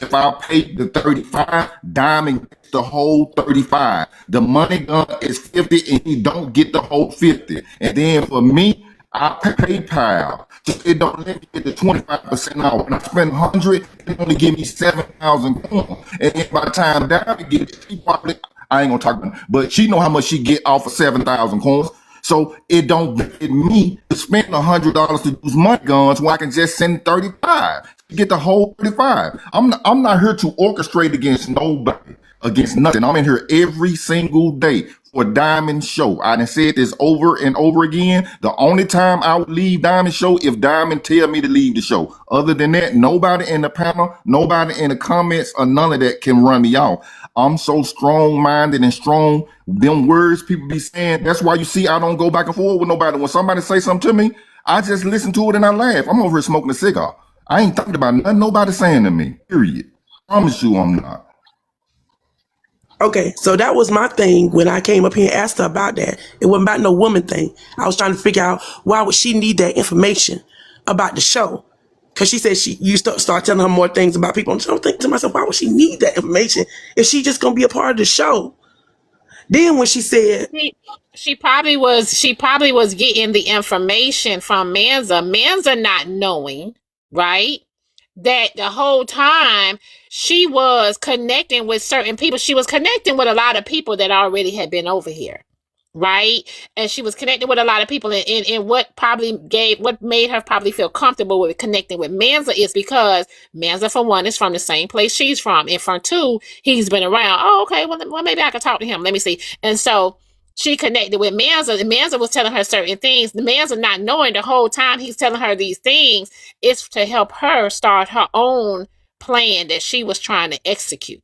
if I paid the 35, Diamond gets the whole 35. The money gun is 50, and he don't get the whole 50. And then for me, I pay PayPal. It don't let me get the 25% off. When I spend 100, it only give me 7,000 coins. And then by the time Diamond gets it, she probably, I ain't gonna talk about it, but she know how much she get off of 7,000 coins. So it don't get me to spend $100 to use money guns when I can just send 35. get the whole 35. I'm not here to orchestrate against nobody, against nothing. I'm in here every single day for Diamond Show. I done said this over and over again. The only time I would leave Diamond Show if Diamond tell me to leave the show. Other than that, nobody in the panel, nobody in the comments, or none of that can run me off. I'm so strong-minded and strong. Them words people be saying, that's why you see I don't go back and forth with nobody. When somebody say something to me, I just listen to it and I laugh. I'm over here smoking a cigar. I ain't thinking about nothing nobody saying to me, period. Promise you I'm not. Okay, so that was my thing when I came up here and asked her about that. It wasn't about no woman thing. I was trying to figure out why would she need that information about the show? Because she said you start telling her more things about people. So I'm thinking to myself, why would she need that information if she just gonna be a part of the show? Then when she said She probably was getting the information from Manza. Manza not knowing, right? That the whole time she was connecting with certain people. She was connecting with a lot of people that already had been over here, right? And she was connecting with a lot of people. And what made her probably feel comfortable with connecting with Manza is because Manza, for one, is from the same place she's from. And for two, he's been around. Oh, okay, well maybe I could talk to him. Let me see. And so she connected with Manza, and Manza was telling her certain things. The Manza not knowing the whole time he's telling her these things is to help her start her own plan that she was trying to execute,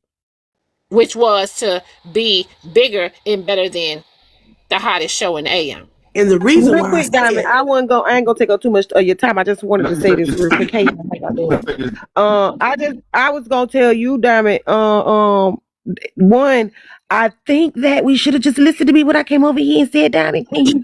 which was to be bigger and better than the hottest show in AM. And the reason real why quick, Diamond, I ain't gonna take up too much of your time. I just wanted to say this real quick. Hey, I was gonna tell you, Diamond. One, I think that we should have just listened to me when I came over here and said, Diamond, can you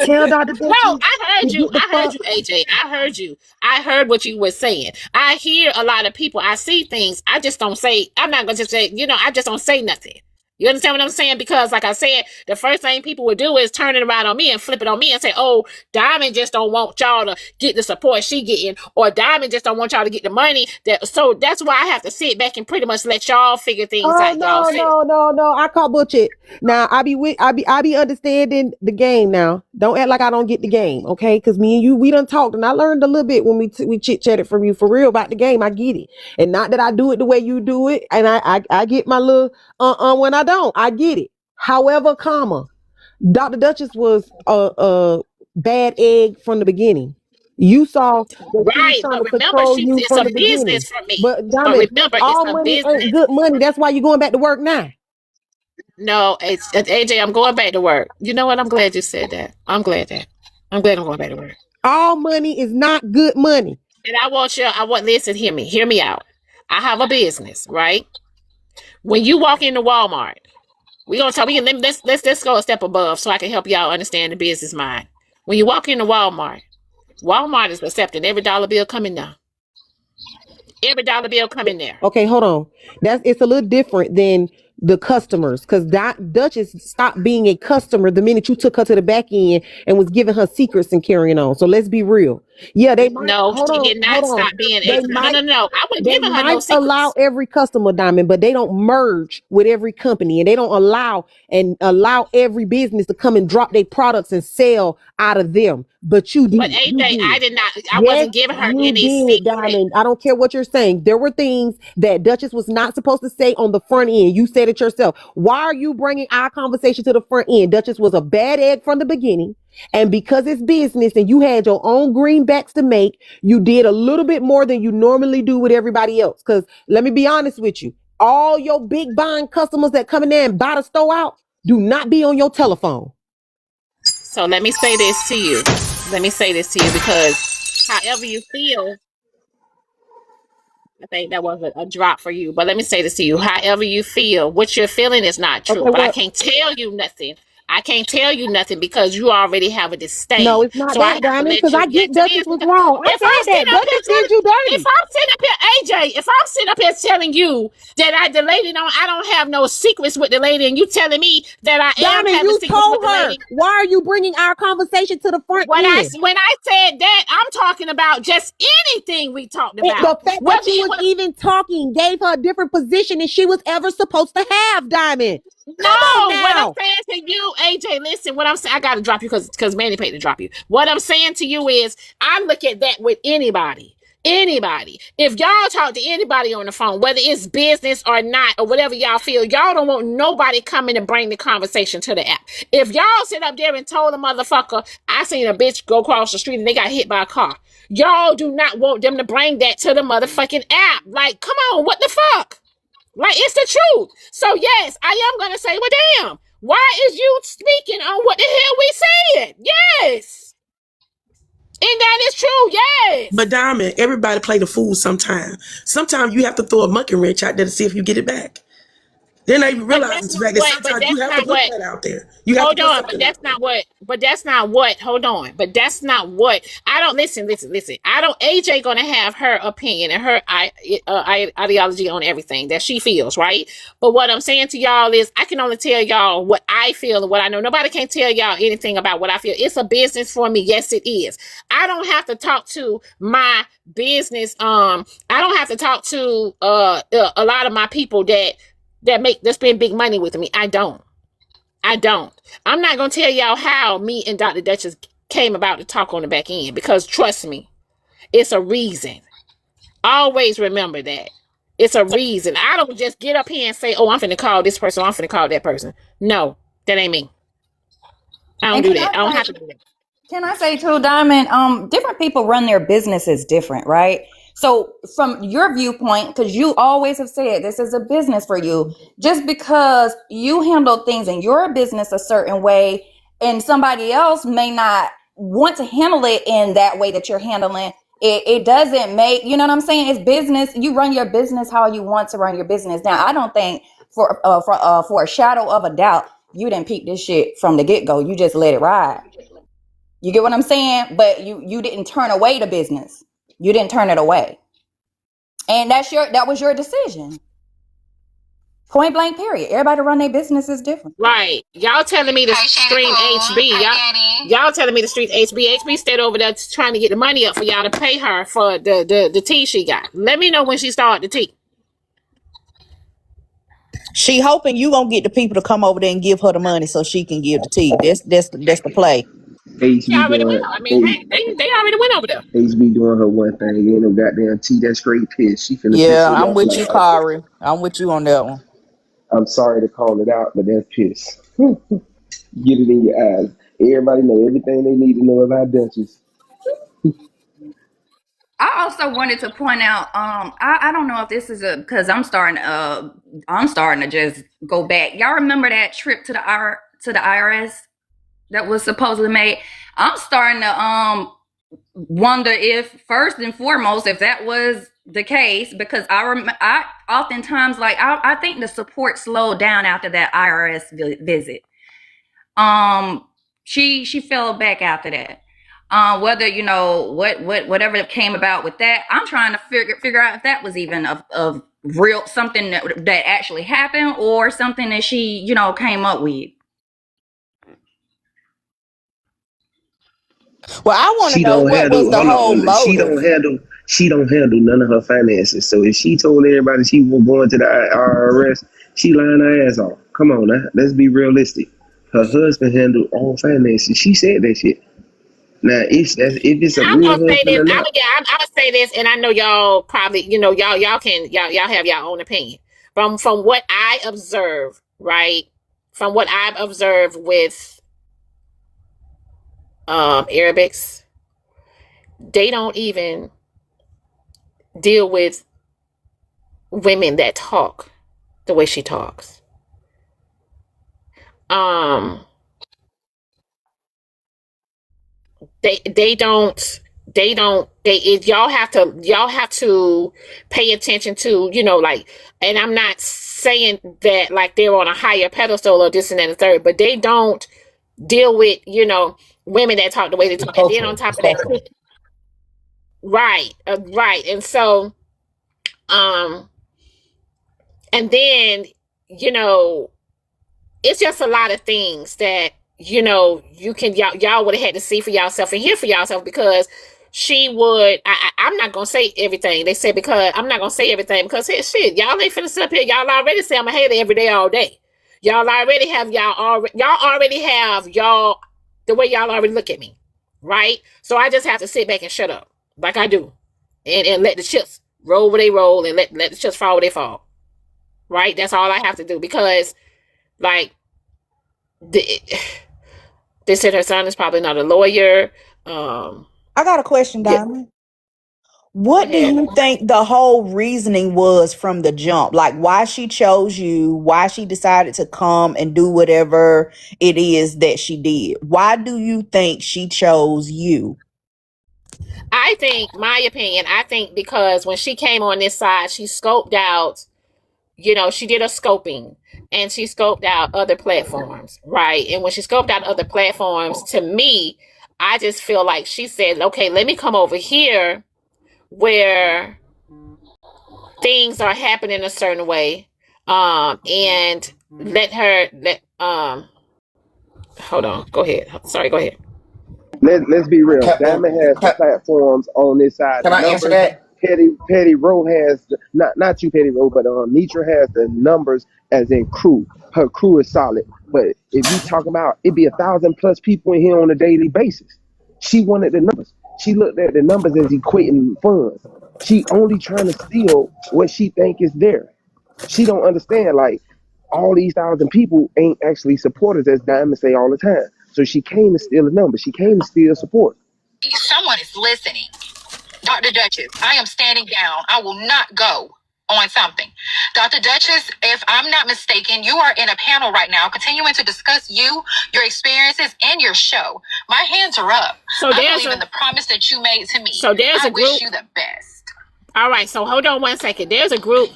tell Dr. No, I heard you. I heard you, AJ. I heard you. I heard what you were saying. I hear a lot of people. I see things. I just don't say. I'm not gonna just say. I just don't say nothing. You understand what I'm saying? Because like I said, the first thing people would do is turn it around on me and flip it on me and say, oh, Diamond just don't want y'all to get the support she getting, or Diamond just don't want y'all to get the money. So that's why I have to sit back and pretty much let y'all figure things out. No. I call bullshit. Now I be understanding the game now. Don't act like I don't get the game, okay? Because me and you, we done talked and I learned a little bit when we chit-chatted from you for real about the game. I get it. And not that I do it the way you do it. And I get my little when I don't. I get it. However, Dr. Duchess was a bad egg from the beginning. You saw that she was right, trying but to remember, control you it's from a the beginning. business for me. But But Diamond, remember, all it's a money business. ain't good money. That's why you're going back to work now. No, it's AJ. I'm going back to work. You know what? I'm glad you said that. I'm glad I'm going back to work. All money is not good money. And listen, hear me out. I have a business, right? When you walk into Walmart, let's go a step above so I can help y'all understand the business mind. When you walk into Walmart is accepting every dollar bill coming down. Every dollar bill coming there. Okay, hold on. It's a little different than the customers, because Duchess stopped being a customer the minute you took her to the back end and was giving her secrets and carrying on. So let's be real. Yeah, they might. No, she did not stop being a no. I wouldn't give her no secrets. Allow every customer, Diamond, but they don't merge with every company, and they don't allow every business to come and drop their products and sell out of them. But you did. But AJ, I did not. I wasn't giving her any secret. Diamond. I don't care what you're saying. There were things that Duchess was not supposed to say on the front end. You said it yourself. Why are you bringing our conversation to the front end? Duchess was a bad egg from the beginning. And because it's business and you had your own greenbacks to make, you did a little bit more than you normally do with everybody else. Because let me be honest with you, all your big buying customers that come in there and buy the store out, do not be on your telephone. So let me say this to you. Because however you feel, I think that was a drop for you. But let me say this to you. However you feel, what you're feeling is not true. Okay, but I can't tell you nothing. I can't tell you nothing because you already have a disdain. No, it's not so that, Diamond, because I get Duchess was wrong. I said that. Duchess did you dirty. If I'm sitting up here, AJ, if I'm sitting up here telling you that the lady I don't have no secrets with the lady, and you telling me that I am having secrets with the lady. Why are you bringing our conversation to the front when end? When I said that, I'm talking about just anything we talked about. The fact that she was even talking gave her a different position than she was ever supposed to have, Diamond. No, what I'm saying to you, AJ, listen, what I'm saying, I got to drop you because Manny paid to drop you. What I'm saying to you is, I look at that with anybody. Anybody. If y'all talk to anybody on the phone, whether it's business or not, or whatever y'all feel, y'all don't want nobody coming to bring the conversation to the app. If y'all sit up there and told a motherfucker, I seen a bitch go across the street and they got hit by a car, y'all do not want them to bring that to the motherfucking app. Like, come on, what the fuck? Like, it's the truth. So yes, I am gonna say, well, damn, why is you speaking on what the hell we said? Yes. And that is true, yes. But Diamond, everybody play the fool sometime. Sometimes you have to throw a monkey wrench out there to see if you get it back. Then they realize the fact that sometimes you have to put that out there. You have hold to put on, but that's not what. But that's not what. Hold on, but that's not what. I don't listen. I don't. AJ gonna have her opinion and her ideology on everything that she feels, right? But what I'm saying to y'all is, I can only tell y'all what I feel and what I know. Nobody can tell y'all anything about what I feel. It's a business for me. Yes, it is. I don't have to talk to my business. I don't have to talk to a lot of my people that spend big money with me. I don't. I'm not gonna tell y'all how me and Dr. Duchess came about to talk on the back end, because trust me, it's a reason. Always remember that. It's a reason. I don't just get up here and say, oh, I'm finna call this person, I'm finna call that person. No, that ain't me. I don't do that. I don't have to do that. Can I say too, Diamond? Different people run their businesses different, right? So from your viewpoint, because you always have said this is a business for you, just because you handle things in your business a certain way and somebody else may not want to handle it in that way that you're handling, it doesn't make, you know what I'm saying? It's business. You run your business how you want to run your business. Now, I don't think for a shadow of a doubt, you didn't peep this shit from the get-go. You just let it ride. You get what I'm saying? But you didn't turn away the business. You didn't turn it away. And that was your decision. Point blank, period. Everybody run their businesses different. Right. Y'all telling me to stream HB. Y'all telling me to stream HB. HB stayed over there trying to get the money up for y'all to pay her for the tea she got. Let me know when she started the tea. She hoping you gonna get the people to come over there and give her the money so she can give the tea. That's the play. She already went. I mean, they already went over there. HB doing her one thing. Ain't no goddamn tea. That straight piss. She finna Yeah, piss I'm with you, Kari. I'm with you on that one. I'm sorry to call it out, but that's piss. Get it in your eyes. Everybody know everything they need to know about Duchess. I also wanted to point out, I don't know if this is because I'm starting to just go back. Y'all remember that trip to the IRS that was supposedly made? I'm starting to wonder if, first and foremost, if that was the case, because I oftentimes, like, I think the support slowed down after that IRS visit. She fell back after that. Whether, you know, whatever came about with that, I'm trying to figure out if that was even of real, something that actually happened, or something that she, you know, came up with. Well, I want to know what was the whole motive. She don't handle none of her finances. So if she told everybody she was going to the IRS, she lying her ass off. Come on now, let's be realistic. Her husband handled all finances. She said that shit. Now, if it's a real husband or not, I'll say this, and I know y'all probably, you know, y'all have your own opinion. From what I observe, right? From what I've observed with Arabics, they don't even deal with women that talk the way she talks. Y'all have to pay attention to, you know, like, and I'm not saying that like they're on a higher pedestal or this and that and the third, but they don't deal with, you know, women that talk the way they talk. And then on top of that, right. And so, and then, you know, it's just a lot of things that, you know, y'all would have had to see for yourself and hear for yourself, because she would, I'm not going to say everything. They said, because I'm not going to say everything because shit, y'all ain't finna sit up here. Y'all already say I'm a hater every day, all day. Y'all already have the way y'all already look at me. Right? So I just have to sit back and shut up like I do. and let the chips roll where they roll and let the chips fall where they fall. Right? That's all I have to do because, like, they said her son is probably not a lawyer. I got a question, Yeah. Diamond. What do you think the whole reasoning was from the jump? Like why she chose you, why she decided to come and do whatever it is that she did. Why do you think she chose you? I think, my opinion, I think because when she came on this side, she scoped out, she did a scoping and she scoped out other platforms, right? And when she scoped out other platforms, to me, I just feel like she said, okay, let me come over here where things are happening a certain way, and hold on, go ahead. Sorry, go ahead. Let's be real. Diamond has the platforms on this side. Can I answer numbers. that? Petty Rowe has not you, Petty Rowe, but Nitra has the numbers as in crew. Her crew is solid. But if you talk about it'd be 1,000+ people in here on a daily basis. She wanted the numbers. She looked at the numbers as equating funds. She only trying to steal what she think is there. She don't understand like all these 1,000 people ain't actually supporters, as Diamond say all the time. So she came to steal a number. She came to steal support. Someone is listening. Dr. Duchess, I am standing down. I will not go on something. Dr. Duchess, if I'm not mistaken, you are in a panel right now continuing to discuss you, your experiences, and your show. My hands are up. So I believe in the promise that you made to me. So there's I a group. wish you the best. All right, so hold on one second. There's a group.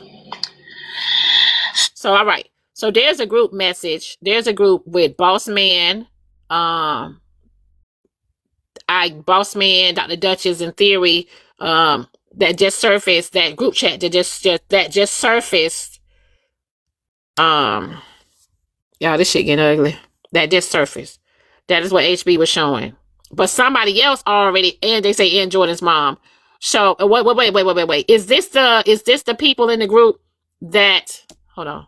So, all right. So there's a group message. There's a group with Boss Man, Boss Man, Dr. Duchess, and Theory, that just surfaced, that group chat that just surfaced. Y'all, this shit getting ugly. That just surfaced. That is what HB was showing. But somebody else already, and they say Ann Jordan's mom. So wait. Is this the people in the group that, hold on.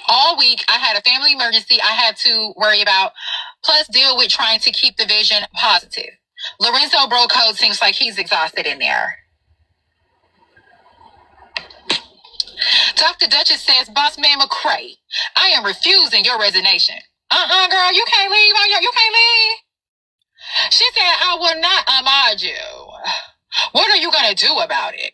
All week, I had a family emergency I had to worry about, plus deal with trying to keep the vision positive. Lorenzo Bro Code seems like he's exhausted in there. Dr. Duchess says, Boss Man McCray, I am refusing your resignation. Girl, you can't leave. You can't leave. She said, I will not amard you. What are you going to do about it?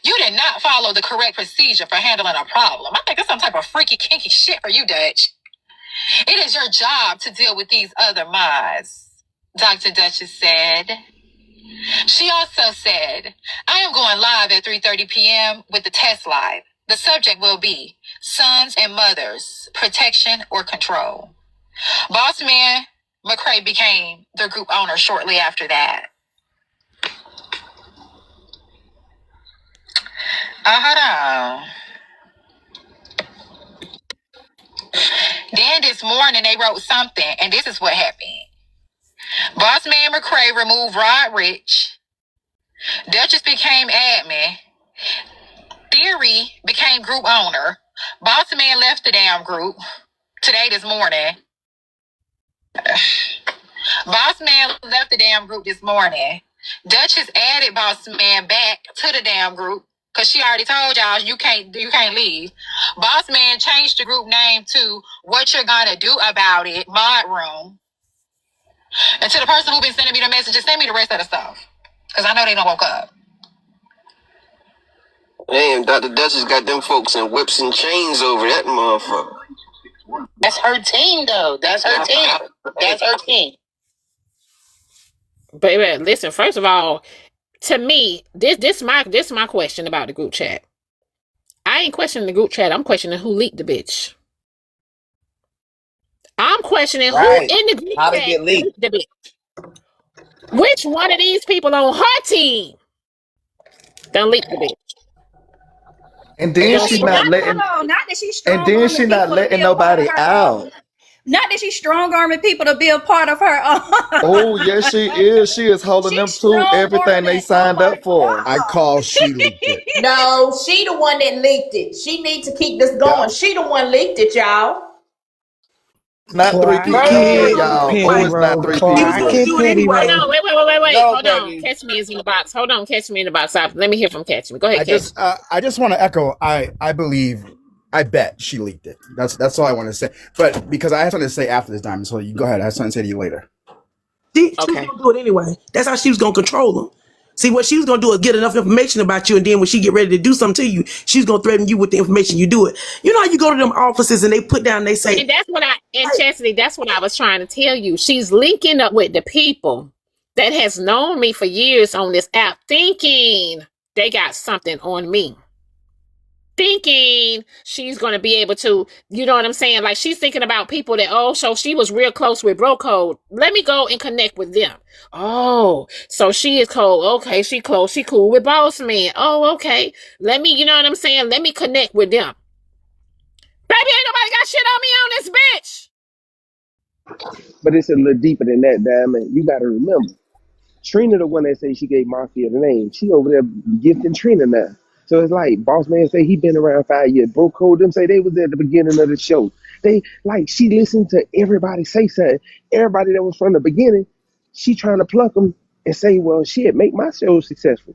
You did not follow the correct procedure for handling a problem. I think it's some type of freaky, kinky shit for you, Dutch. It is your job to deal with these other mods, Dr. Duchess said. She also said, I am going live at 3:30 p.m. with the test live. The subject will be sons and mothers, protection or control. Boss Man McCray became the group owner shortly after that. Hold on. Then this morning they wrote something, and this is what happened. Boss Man McCray removed Rod Rich. Duchess became admin. Theory became group owner. Boss Man left the damn group today this morning. Boss Man left the damn group this morning. Duchess added Boss Man back to the damn group because she already told y'all you can't leave. Boss Man changed the group name to What You're Gonna Do About It Mod Room. And to the person who been sending me the messages, send me the rest of the stuff because I know they don't woke up. Damn, Dr. Duchess got them folks in whips and chains over that motherfucker. That's her team, though. That's her team. That's her team. But listen, first of all, to me, this my question about the group chat. I ain't questioning the group chat. I'm questioning who leaked the bitch. I'm questioning who in the group How chat to get leaked. the bitch. Which one of these people on her team done leaked the bitch? And then she not letting. Not that she's strong. And then she not letting nobody out. Not that she's strong arming people to be a part of her. Oh yes, she is. She is holding them to everything they signed up for. I call she leaked it. No, she the one that leaked it. She need to keep this going. She the one leaked it, y'all. Not three Clock people, it, y'all. Oh, petty it's not roll. three He was Clock gonna people. it, do it petty anyway. Hold roll. on, wait. No, Hold on. Peggy. Catch me is in the box. Hold on, catch me in the box. Let me hear from Catch Me. Go ahead, Catch. I just want to echo. I believe. I bet she leaked it. That's all I want to say. But because I have something to say after this, Diamond. So you go ahead. I have something to say to you later. She was Okay. gonna do it anyway. That's how she was gonna control him. See, what she was gonna do is get enough information about you, and then when she get ready to do something to you, she's gonna threaten you with the information. You do it. You know how you go to them offices and they put down, they say, And Chastity, that's what I was trying to tell you. She's linking up with the people that has known me for years on this app, thinking they got something on me. Thinking she's going to be able to, you know what I'm saying? Like she's thinking about people that, oh, so she was real close with Bro Code. Let me go and connect with them. Oh, so she is cold. Okay, she close. She cool with Boss Man. Oh, okay. Let me, you know what I'm saying? Let me connect with them. Baby, ain't nobody got shit on me on this bitch. But it's a little deeper than that, Diamond. You got to remember, Trina, the one that say she gave Mafia the name, she over there gifting Trina now. So it's like Boss Man say he been around 5 years. Bro Code them say they was at the beginning of the show. They like she listened to everybody say something. Everybody that was from the beginning, she trying to pluck them and say, well, shit, make my show successful.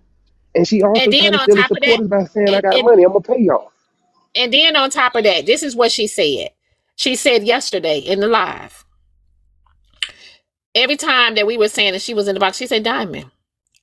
And she also And trying then to on fill the top of that, supporters by saying, I and, got and, money, I'm gonna pay y'all. and then on top of that, this is what she said. She said yesterday in the live, every time that we were saying that she was in the box, she said, Diamond,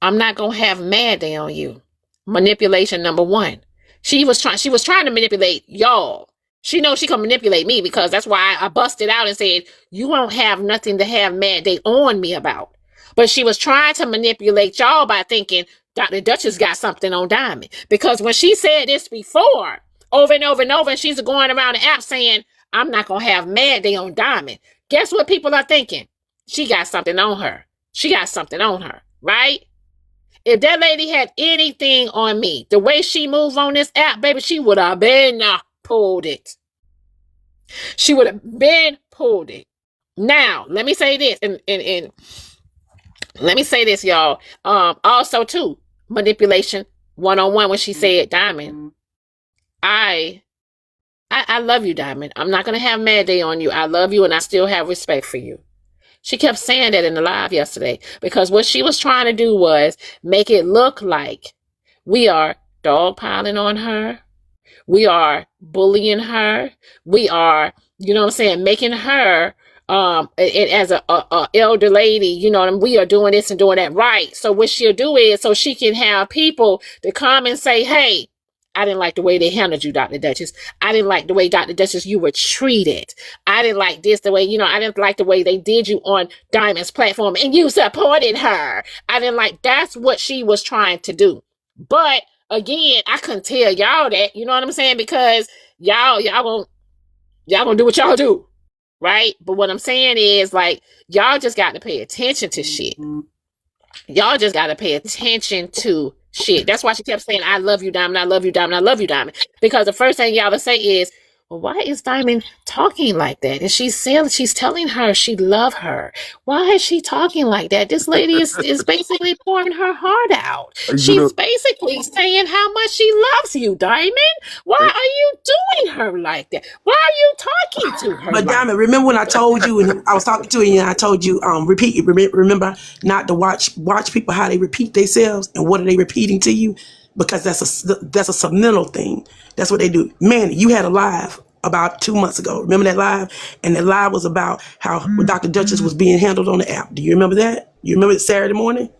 I'm not gonna have Mad Day on you. Manipulation number one. She was trying to manipulate y'all. She knows she can manipulate me because that's why I busted out and said, you won't have nothing to have Mad Day on me about. But she was trying to manipulate y'all by thinking Dr. Duchess got something on Diamond. Because when she said this before, over and over and over, and she's going around the app saying, I'm not gonna have Mad Day on Diamond. Guess what people are thinking? She got something on her. She got something on her, right? If that lady had anything on me, the way she moved on this app, baby, she would have been pulled it. She would have been pulled it. Now, let me say this, and let me say this, y'all. Also, too, manipulation 101 when she said, Diamond, I love you, Diamond. I'm not gonna have Mad Day on you. I love you, and I still have respect for you. She kept saying that in the live yesterday because what she was trying to do was make it look like we are dogpiling on her. We are bullying her. We are, you know what I'm saying, making her as a elder lady, you know, we are doing this and doing that right. So what she'll do is so she can have people to come and say, hey, I didn't like the way they handled you, Dr. Duchess. I didn't like the way, Dr. Duchess, you were treated. I didn't like this, the way, you know, I didn't like the way they did you on Diamond's platform and you supported her. I didn't like, that's what she was trying to do. But again, I couldn't tell y'all that, you know what I'm saying? Because y'all gonna do what y'all do, right? But what I'm saying is, like, y'all just got to pay attention to shit. Y'all just got to pay attention to shit. That's why she kept saying, I love you, Diamond. I love you, Diamond. I love you, Diamond. Because the first thing y'all would say is, well, why is Diamond talking like that? And she's telling her she love her. Why is she talking like that? This lady is basically pouring her heart out. She's basically saying how much she loves you, Diamond. Why are you doing her like that? Why are you talking to her? But like Diamond, remember when I told you, and I was talking to you, and I told you, remember not to watch people how they repeat themselves and what are they repeating to you, because that's a subliminal thing. That's what they do. Man, you had a live about 2 months ago. Remember that live? And the live was about how Dr. Duchess was being handled on the app. Do you remember that? You remember it Saturday morning?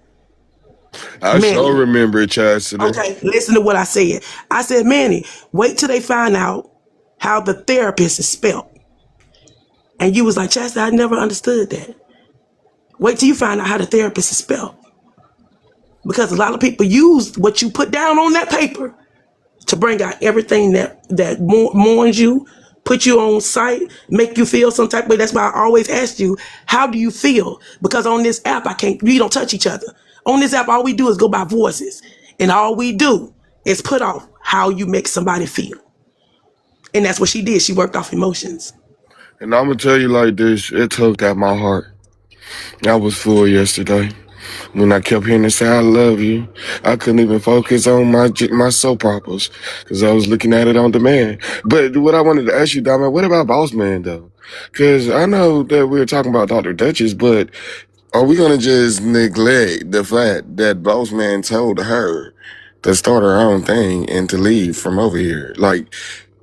I Manny. sure remember it, Chastity. Okay, listen to what I said. I said, Manny, wait till they find out how the therapist is spelled. And you was like, Chastity, I never understood that. Wait till you find out how the therapist is spelled. Because a lot of people use what you put down on that paper to bring out everything that mourns you, put you on sight, make you feel some type of way. That's why I always ask you, how do you feel? Because on this app, we don't touch each other. On this app, all we do is go by voices. And all we do is put off how you make somebody feel. And that's what she did. She worked off emotions. And I'm gonna tell you like this, it tugged at my heart. I was full yesterday. When I kept hearing her say I love you, I couldn't even focus on my soap operas because I was looking at it on demand. But what I wanted to ask you, Diamond, what about Boss Man though? Because I know that we were talking about Dr. Duchess, but are we gonna just neglect the fact that Boss Man told her to start her own thing and to leave from over here? Like,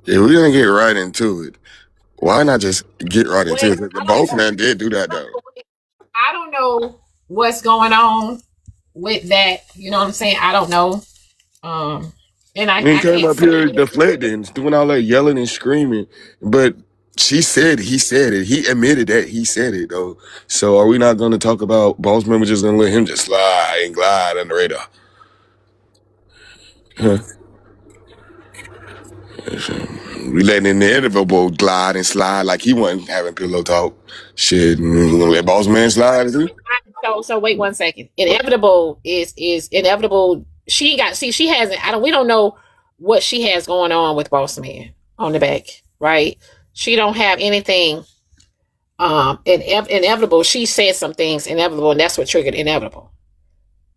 if we're gonna get right into it, why not just get right into it? The Boss Man did do that though. I don't know what's going on with that. You know what I'm saying? I don't know. And I He came can't up say here anything. deflecting, doing all that yelling and screaming. But he said it. He admitted that he said it though. So are we not gonna talk about Boss Man? We're just gonna let him just slide and glide under the radar. Huh? We letting the inevitable glide and slide like he wasn't having pillow talk. Shit, we gonna let Boss Man slide too? So wait 1 second. Inevitable is inevitable. She hasn't. We don't know what she has going on with Boss Man on the back, right? She don't have anything. Inevitable. She said some things inevitable, and that's what triggered inevitable.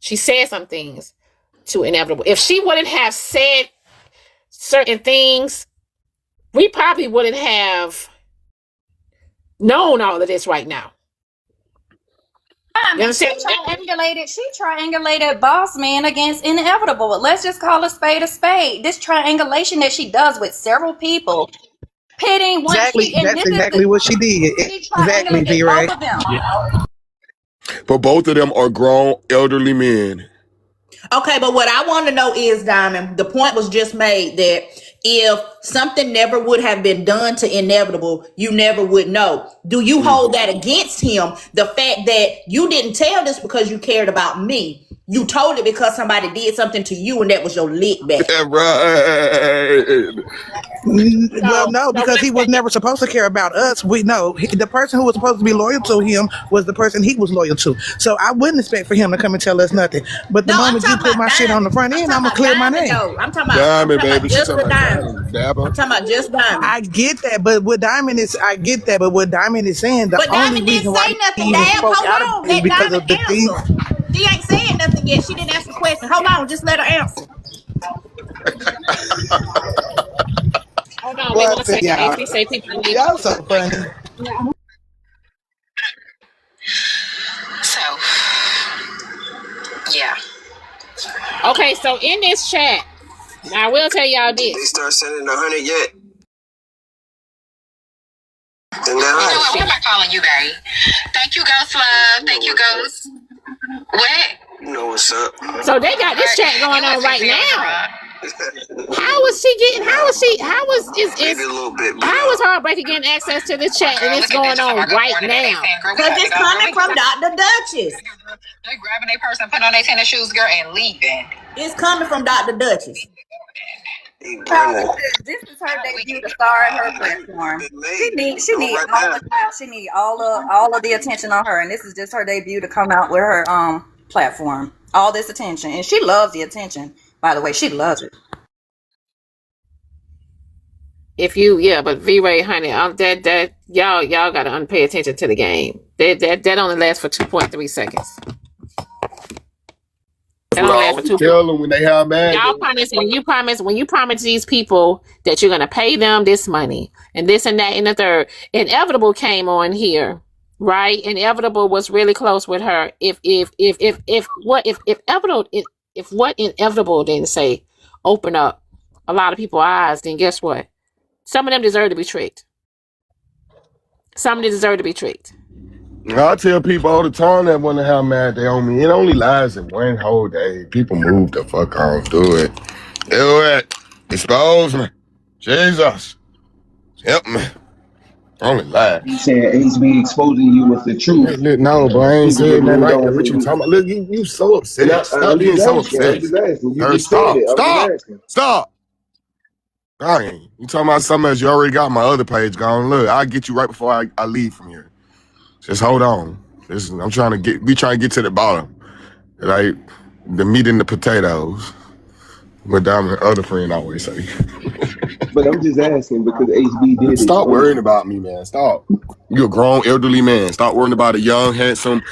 She said some things to inevitable. If she wouldn't have said certain things, we probably wouldn't have known all of this right now. You She triangulated Boss Man against Inevitable. Let's just call a spade a spade. This triangulation that she does with several people, pitting one. That's exactly what she did. Exactly, V-Ray. Both of them. But both of them are grown, elderly men. Okay, but what I want to know is, Diamond, the point was just made that if something never would have been done to Inevitable, you never would know. Do you hold that against him? The fact that you didn't tell this because you cared about me. You told it because somebody did something to you and that was your lick back. Right. Well, no, because he was never supposed to care about us. We know the person who was supposed to be loyal to him was the person he was loyal to. So I wouldn't expect for him to come and tell us nothing. But the moment you put my shit on the front end, I'm gonna clear my name. I'm talking about Diamond, baby. just the Diamond. I'm talking about just Diamond. I get that, but what Diamond is, what Diamond is saying, the only reason why he even spoke out is because of the thing. She ain't saying nothing yet. She didn't answer the question. Hold on, just let her answer. Hold on, wait 1 second. Y'all, say people need y'all so funny. So, yeah. Okay, so in this chat, I will tell y'all this. They start sending 100 yet. You know what am I calling you, babe? Thank you, Ghost Love. Thank you, Ghost. What? You know what's up. So they got this chat going on right now. How is Heartbreaker getting access to this chat and it's going on right now? Because it's coming from Dr. Duchess. They grabbing their purse and putting on their tennis shoes, girl, and leaving. It's coming from Dr. Duchess. This is her debut to star at her platform. She need all the time. She need all of the attention on her, and this is just her debut to come out with her platform. All this attention, and she loves the attention. By the way, she loves it. But V-Ray, honey, that y'all gotta pay attention to the game. That only lasts for 2.3 seconds. Tell them when they have mad. Y'all promise when you promise these people that you're gonna pay them this money and this and that and the third. Inevitable came on here, right? Inevitable was really close with her. If what Inevitable didn't say open up a lot of people's eyes, then guess what? Some of them deserve to be tricked. Some of them deserve to be tricked. I tell people all the time that wonder how mad they on me. It only lies in one whole day. People move the fuck on. Do it. Do it. Expose me. Jesus. Help me. Only lies. You saying HB exposing you with the truth. Hey, look, no, bro, I ain't saying nothing like that. What you talking about? Look, you so upset. Stop being so upset. Stop. Dang. You talking about something else? You already got my other page gone. Look, I'll get you right before I leave from here. Just hold on. We trying to get to the bottom. Like the meat and the potatoes. What Diamond other friend always say. But I'm just asking because HB did it. Stop worrying about me, man. Stop. You're a grown elderly man. Stop worrying about a young, handsome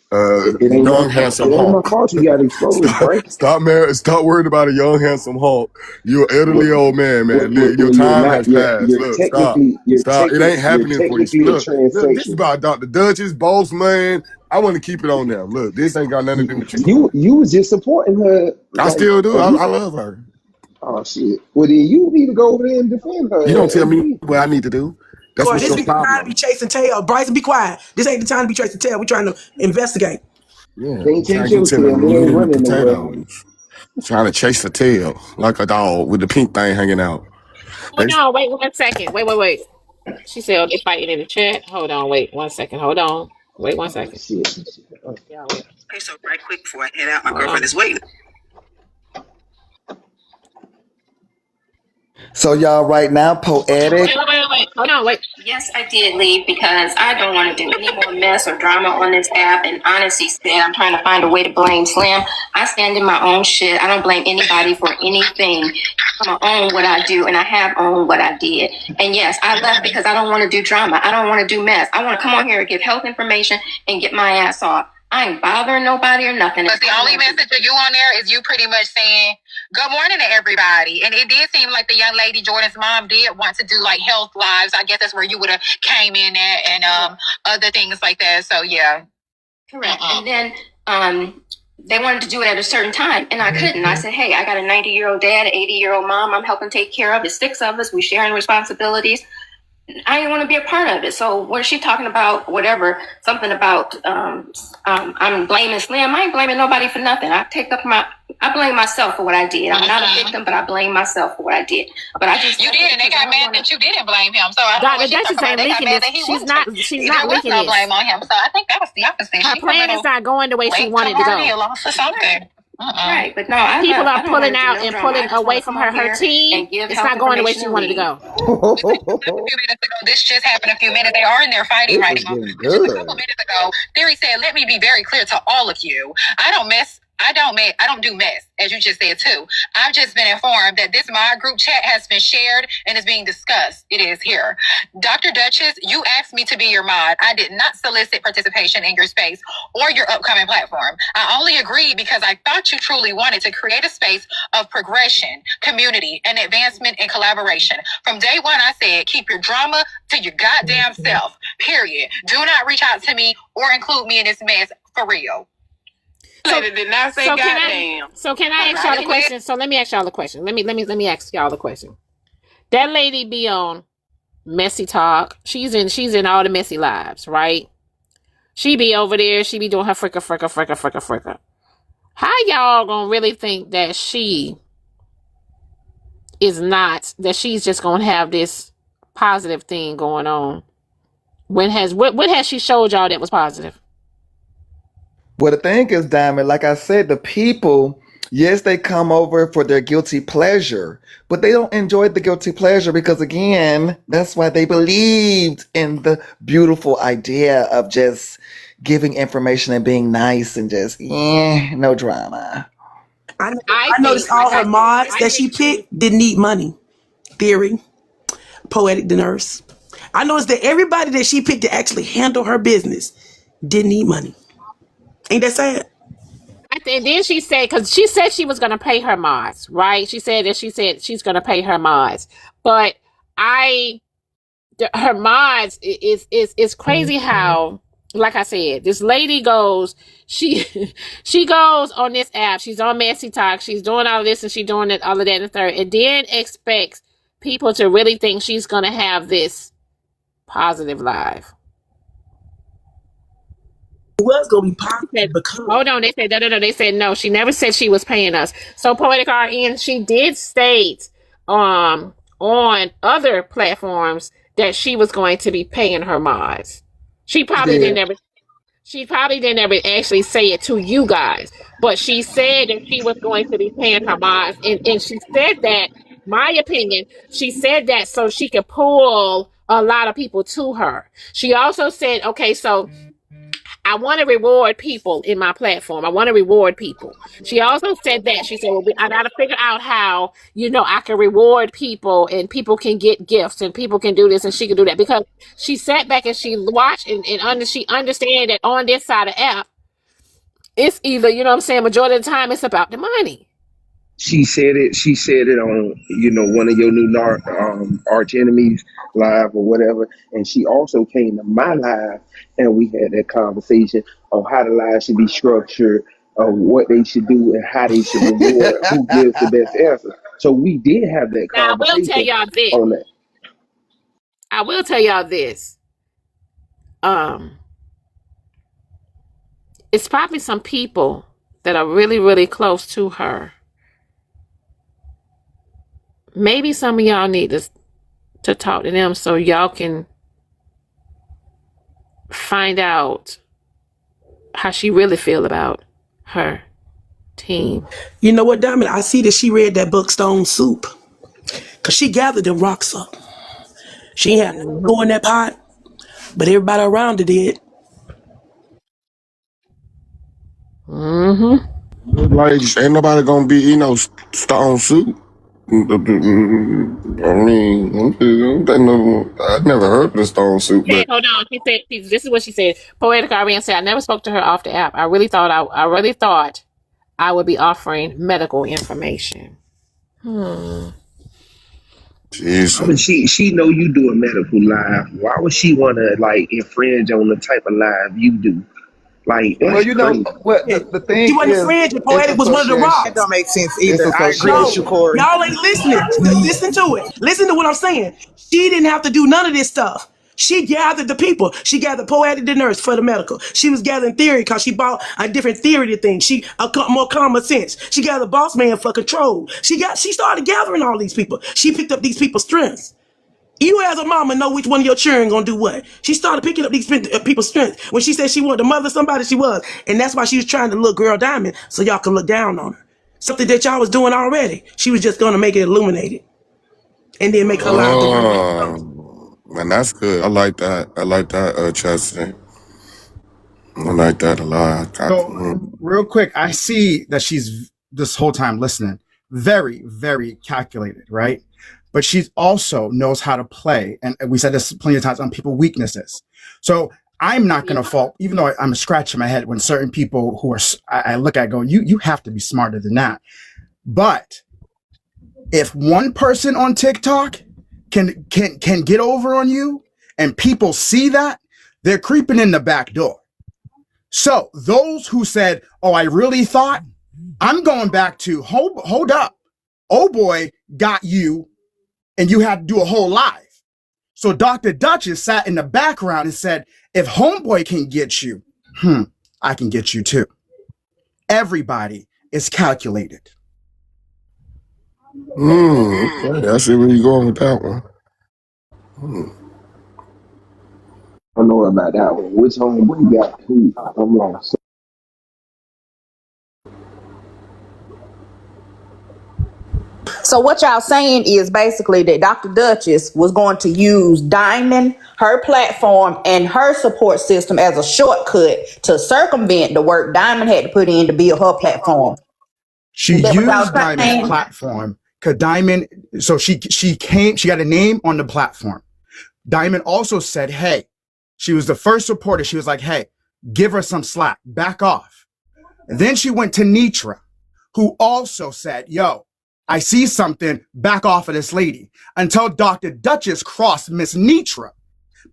It ain't young my handsome it ain't my Hulk. fault you got exposed, Frank. Stop worrying about a young handsome Hulk. You're an elderly old man, man. Your You're time not has passed. you're Look, stop. technically Stop. It ain't you're happening for you. technically a Look, this is transsexual. about Dr. Duchess, Boss Man. I want to keep it on them. Look, this ain't got nothing to do with you. You was just supporting her I like still do. a I week. love her. Oh shit. Well then you need to go over there and defend her You don't tell as me we. what I need to do. That's Corey, what's this your be the time to problem. be chasing tail. Bryson, be quiet. This ain't the time to be chasing tail. We're trying to investigate. Yeah, Can't trying chase to your get to the tail. It meat ain't and the running nowhere. potatoes. Trying to chase the tail like a dog with the pink thing hanging out. Hold on, wait 1 second. Wait. She said, oh, they fighting in the chat. Hold on, wait 1 second. Hold on. Wait 1 Oh second. shit. Yeah, wait. Okay, so right quick before I head out, my Hold girlfriend on. is waiting. So y'all right now, poetic. Wait. Hold on, wait. Yes, I did leave because I don't want to do any more mess or drama on this app. And honestly said, I'm trying to find a way to blame Slim. I stand in my own shit. I don't blame anybody for anything. I'm gonna own what I do, and I have owned what I did. And yes, I left because I don't want to do drama. I don't want to do mess. I want to come on here and give health information and get my ass off. I ain't bothering nobody or nothing. But the only message of you on there is you pretty much saying good morning to everybody. And it did seem like the young lady, Jordan's mom, did want to do like health lives. I guess that's where you would have came in at and other things like that. So yeah. Correct. And then they wanted to do it at a certain time, and I couldn't. I said, hey, I got a 90-year-old dad, an 80-year-old mom I'm helping take care of. There's 6 of us. We sharing responsibilities. I didn't want to be a part of it. So what is she talking about? Whatever, something about I'm blaming Slim. I ain't blaming nobody for nothing. I blame myself for what I did. I'm not a victim, but I blame myself for what I did. But I just you did, and they got mad that you didn't blame him. So I don't know what she's talking about. They got mad that he She's wouldn't not. take- She's there not was leaking no this. blame on him. So I think that was the opposite. Her She's plan is not going the way she wanted to go. lost or something. Right, but no, I People left. are I don't wanna pulling do out no and drama. I pulling just away wanna from come her on here team. and give It's health not going the way information she and wanted to leave. go. A few minutes ago. This just happened a few minutes. They are in there fighting right now. But just a couple minutes ago, Theory said, "Let me be very clear to all of you. I don't do mess, as you just said too. I've just been informed that this mod group chat has been shared and is being discussed. It is here. Dr. Duchess, you asked me to be your mod. I did not solicit participation in your space or your upcoming platform. I only agreed because I thought you truly wanted to create a space of progression, community, and advancement and collaboration. From day one, I said, keep your drama to your goddamn self, period. Do not reach out to me or include me in this mess, for real." Did not say goddamn. Can I ask y'all a question? So let me ask y'all a question. Let me ask y'all a question. That lady be on Messy Talk. She's in all the messy lives, right? She be over there. She be doing her fricka. How y'all gonna really think that she's just gonna have this positive thing going on? What has she showed y'all that was positive? Well, the thing is, Diamond, like I said, the people, yes, they come over for their guilty pleasure, but they don't enjoy the guilty pleasure because, again, that's why they believed in the beautiful idea of just giving information and being nice and just, no drama. I noticed all her mods that she picked didn't need money. Theory, Poetic the Nurse. I noticed that everybody that she picked to actually handle her business didn't need money. Ain't that sad? And then she said, because she said she was going to pay her mods, right? She said she's going to pay her mods. But her mods is crazy how, like I said, this lady goes, she goes on this app, she's on Messy Talk, she's doing all of this and she's doing it, all of that and the third, and then expects people to really think she's going to have this positive life. It was gonna be positive because hold on, they said no. They said no. She never said she was paying us. So Poetic RN, she did state on other platforms that she was going to be paying her mods. She probably didn't ever actually say it to you guys, but she said that she was going to be paying her mods, and she said that, my opinion, she said that so she could pull a lot of people to her. She also said, okay, so I want to reward people in my platform. I want to reward people. She also said that. She said, well, I got to figure out how, I can reward people and people can get gifts and people can do this and she can do that. Because she sat back and she watched and she understand that on this side of the app, it's either, you know what I'm saying, majority of the time it's about the money. She said it. She said it on, one of your new arch enemies live or whatever. And she also came to my live, and we had that conversation on how the live should be structured, what they should do, and how they should reward who gives the best answer. So we did have that Now, I will tell conversation y'all this. on that. I will tell y'all this. It's probably some people that are really, really close to her. Maybe some of y'all need to talk to them so y'all can find out how she really feel about her team. You know what, Diamond? I see that she read that book Stone Soup. Because she gathered them rocks up. She ain't had nothing to go in that pot, but everybody around her did. Mm-hmm. Like, ain't nobody gonna be, Stone Soup. I mean, I never heard of the Stone Soup, Okay, but hold on. She said, this is what she said. Poetic Arian said, I never spoke to her off the app. I really thought I would be offering medical information. Jesus. She know you do a medical live. Why would she want to infringe on the type of live you do? Like, Well, that's crazy. the thing She wasn't is, friends, and it's Poetic was one of the association. rocks. That don't make sense It's either. I agree with you, association. Corey. Y'all ain't listening. Listen to it. Listen to what I'm saying. She didn't have to do none of this stuff. She gathered the people. She gathered Poetic the nurse for the medical. She was gathering theory because she bought a different theory to things. More common sense. She gathered Boss Man for control. She started gathering all these people. She picked up these people's strengths. You as a mama know which one of your children gonna do what. She started picking up these people's strengths. When she said she wanted to mother somebody, she was. And that's why she was trying to look Girl Diamond so y'all could look down on her. Something that y'all was doing already. She was just gonna make it illuminated. And then make her life the way. Man, that's good. I like that, Chastity. I like that a lot. So, real quick, I see that she's this whole time listening, very, very calculated, right? But she also knows how to play. And we said this plenty of times on people's weaknesses. So I'm not going to fault, even though I'm scratching my head when certain people who I look at go, you have to be smarter than that. But if one person on TikTok can get over on you and people see that, they're creeping in the back door. So those who said, oh, I really thought, I'm going back to hold up. Oh boy got you and you had to do a whole live. So Dr. Duchess sat in the background and said, if Homeboy can get you, I can get you too. Everybody is calculated. Okay, I see where you're going with that one. I know about that one. Which homeboy got who? I'm lost. So what y'all saying is basically that Dr. Duchess was going to use Diamond, her platform, and her support system as a shortcut to circumvent the work Diamond had to put in to build her platform. She used Diamond's platform because Diamond, so she got a name on the platform. Diamond also said, hey, she was the first reporter. She was like, hey, give her some slack, back off. And then she went to Nitra, who also said, yo, I see something, back off of this lady, until Dr. Duchess crossed Miss Nitra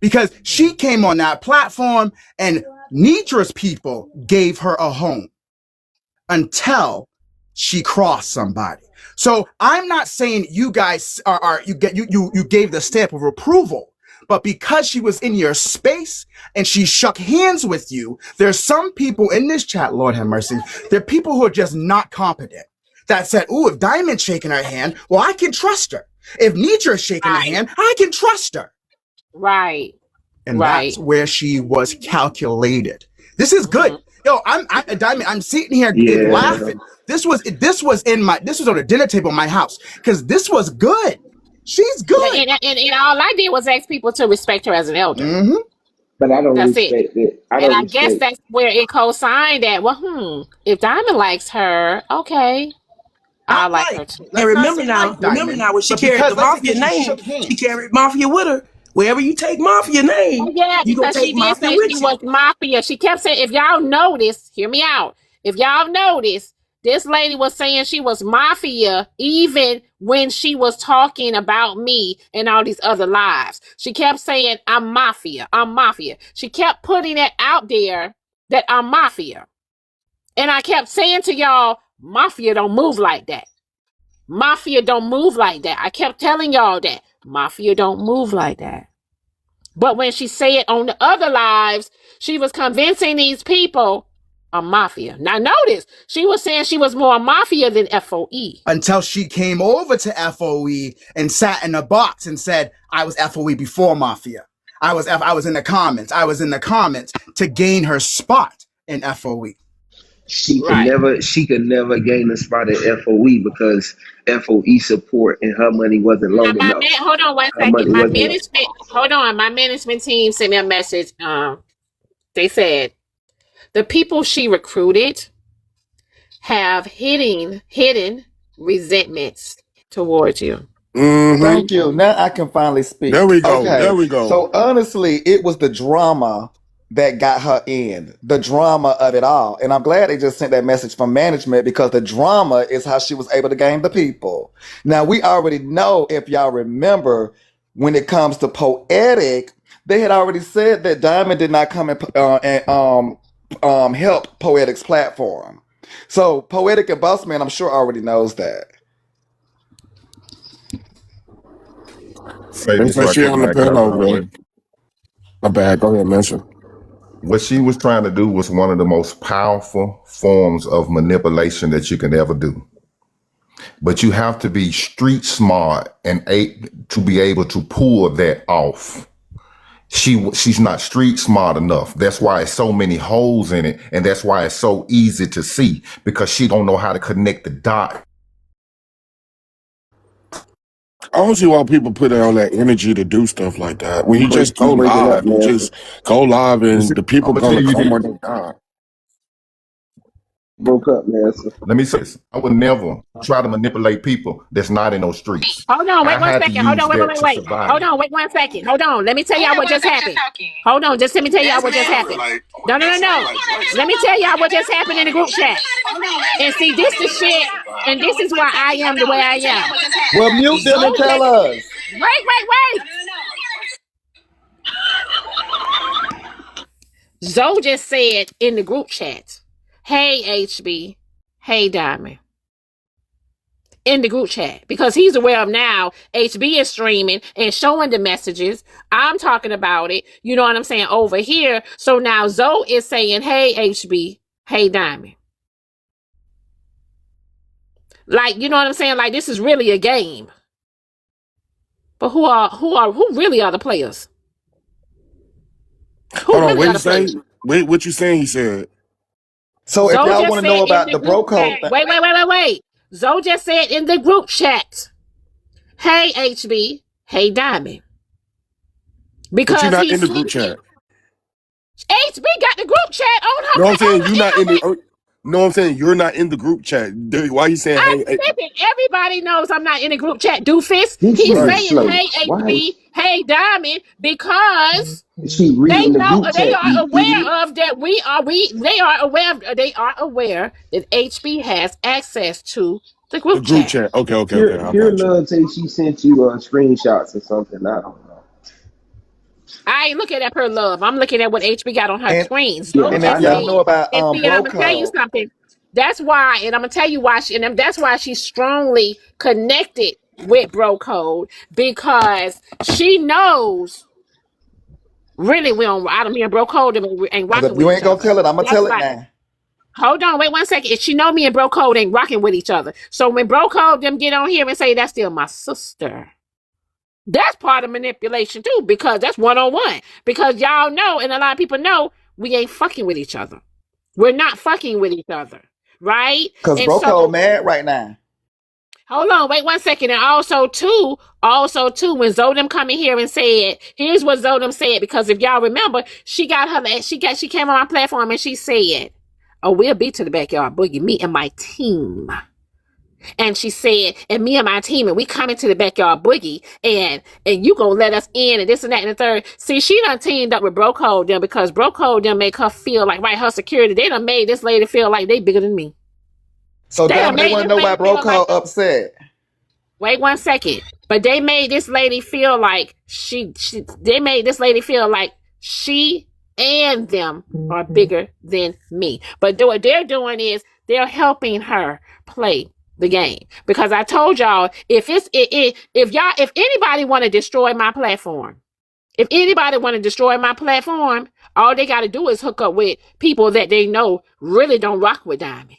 because she came on that platform and Nitra's people gave her a home until she crossed somebody. So I'm not saying you guys you gave the stamp of approval, but because she was in your space and she shook hands with you, there's some people in this chat, Lord have mercy, there are people who are just not competent. That said, ooh, if Diamond's shaking her hand, well, I can trust her. If Nitra's shaking her hand, I can trust her. Right. And that's where she was calculated. This is good. Yo, Diamond, I'm sitting here laughing. This was on the dinner table in my house because this was good. She's good. Yeah, and all I did was ask people to respect her as an elder. Mm-hmm. But I don't That's respect it. I guess that's where it co-signed that. Well, if Diamond likes her, okay. I like her too. And remember now when she carried the Mafia name, she carried Mafia with her. Wherever you take Mafia name, yeah, you gonna because she take did Mafia say with she you. was Mafia. She kept saying, if y'all notice, hear me out. If y'all notice, this lady was saying she was mafia even when she was talking about me and all these other lives. She kept saying, I'm mafia. I'm mafia. She kept putting it out there that I'm mafia. And I kept saying to y'all, mafia don't move like that. Mafia don't move like that. I kept telling y'all that. Mafia don't move like that. But when she said it on the other lives, she was convincing these people a mafia. Now notice, she was saying she was more mafia than FOE. Until she came over to FOE and sat in a box and said, I was FOE before mafia. I was in the comments. I was in the comments to gain her spot in FOE. She could never gain a spot at FOE because FOE support and her money wasn't low enough. Hold on one second. My management team sent me a message. They said the people she recruited have hidden resentments towards you. Mm-hmm. Thank you. Now I can finally speak. There we go. Okay. There we go. So honestly, it was the drama that got her in, the drama of it all. And I'm glad they just sent that message from management because the drama is how she was able to gain the people. Now, we already know, if y'all remember, when it comes to Poetic, they had already said that Diamond did not come and help Poetic's platform. So Poetic and Bossman, I'm sure already knows that. Say this right she quick, on the Mac, pillow, bro. My bad. Go ahead, mention. What she was trying to do was one of the most powerful forms of manipulation that you can ever do. But you have to be street smart and to be able to pull that off. She's not street smart enough. That's why it's so many holes in it, and that's why it's so easy to see, because she don't know how to connect the dot. I don't see why people put all that energy to do stuff like that. When you just go live, and the people gonna come on their God. Broke up, man. Let me say this. I would never try to manipulate people that's not in those streets. Hold on, wait I one had to second. Hold on, use wait. that to survive. Hold on, wait 1 second. Hold on. Let me tell y'all what just happened. Hold on, just let me tell y'all what just happened. No. Let me tell y'all what just happened in the group chat. And see, this is shit, and this is why I am the way I am. Well, mute them and tell us. Wait. Zoe just said in the group chat, hey, HB, hey, Diamond. In the group chat, because he's aware of now HB is streaming and showing the messages. I'm talking about it. You know what I'm saying? Over here. So now Zoe is saying, hey, HB, hey, Diamond. Like, you know what I'm saying? Like, this is really a game. But who really are the players? Hold on, what you saying? Wait, what you saying? He said. So if y'all want to know about the bro code, wait. Zoe just said in the group chat, hey, HB, hey, Diamond. Because you're not in the group chat. HB got the group chat on her. No, I'm saying you're not in the. No, I'm saying you're not in the group chat. Why are you saying? Hey, everybody knows I'm not in the group chat. Doofus. He's saying, hey, HB, hey, Diamond, because they know they are aware of that. They are aware that HB has access to the group chat. Okay. Pure Love say she sent you screenshots or something. I don't know. I ain't looking at her love. I'm looking at what HB got on her screens. And if y'all know about I'm gonna tell you something. That's why, and I'm gonna tell you why. That's why she's strongly connected with Bro Code, because she knows. Really, I don't mean Bro Code ain't rocking with you ain't gonna tell it. I'm gonna tell it now. Hold on, wait 1 second. She know me and Bro Code ain't rocking with each other. So when Bro Code them get on here and say that's still my sister. That's part of manipulation too, because that's one-on-one. Because y'all know, and a lot of people know, we ain't fucking with each other. We're not fucking with each other, right? Because Bro Code mad right now. Hold on, wait 1 second. And also too, when Zodem come in here and said, here's what Zodem said, because if y'all remember, she came on my platform and she said, oh, we'll be to the backyard boogie, me and my team. And she said, and me and my team, and we come into the backyard boogie, and you gonna let us in, and this and that and the third. See, she done teamed up with Bro Code them because Bro Code them make her feel like, right, her security, they done made this lady feel like they bigger than me. So They done Diamond, they made want to this know why lady Bro feel like, Code upset. wait 1 second. But they made this lady feel like they made this lady feel like she and them are bigger than me. But what they're doing is they're helping her play the game. Because I told y'all, if anybody want to destroy my platform, all they got to do is hook up with people that they know really don't rock with Diamond.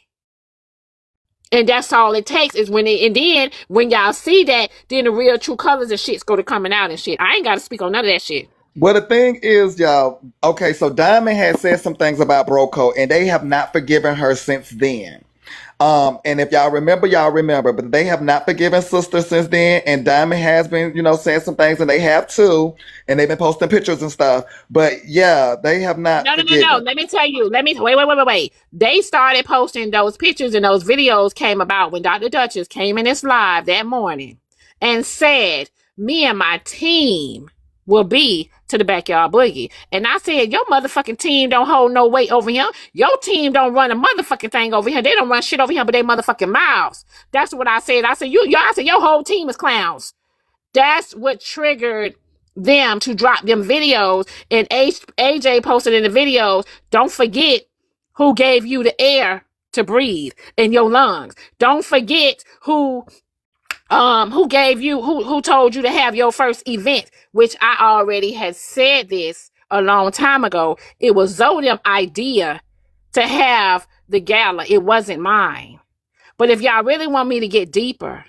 And that's all it takes is and then when y'all see that, then the real true colors and shit's go to coming out and shit. I ain't got to speak on none of that shit. Well, the thing is, y'all, okay, so Diamond has said some things about Bro Code, and they have not forgiven her since then. And if y'all remember, but they have not forgiven sister since then. And Diamond has been, saying some things, and they have too. And they've been posting pictures and stuff. But yeah, they have not No. forgiven. Let me tell you. Wait. They started posting those pictures, and those videos came about when Dr. Duchess came in this live that morning and said, me and my team will be to the backyard boogie. And I said, your motherfucking team don't hold no weight over here. Your team don't run a motherfucking thing over here. They don't run shit over here but they motherfucking mouths. That's what I said. I said, your whole team is clowns. That's what triggered them to drop them videos. And AJ posted in the videos, don't forget who gave you the air to breathe in your lungs. Don't forget who told you to have your first event, which I already had said this a long time ago. It was Zodium's idea to have the gala. It wasn't mine. But if y'all really want me to get deeper,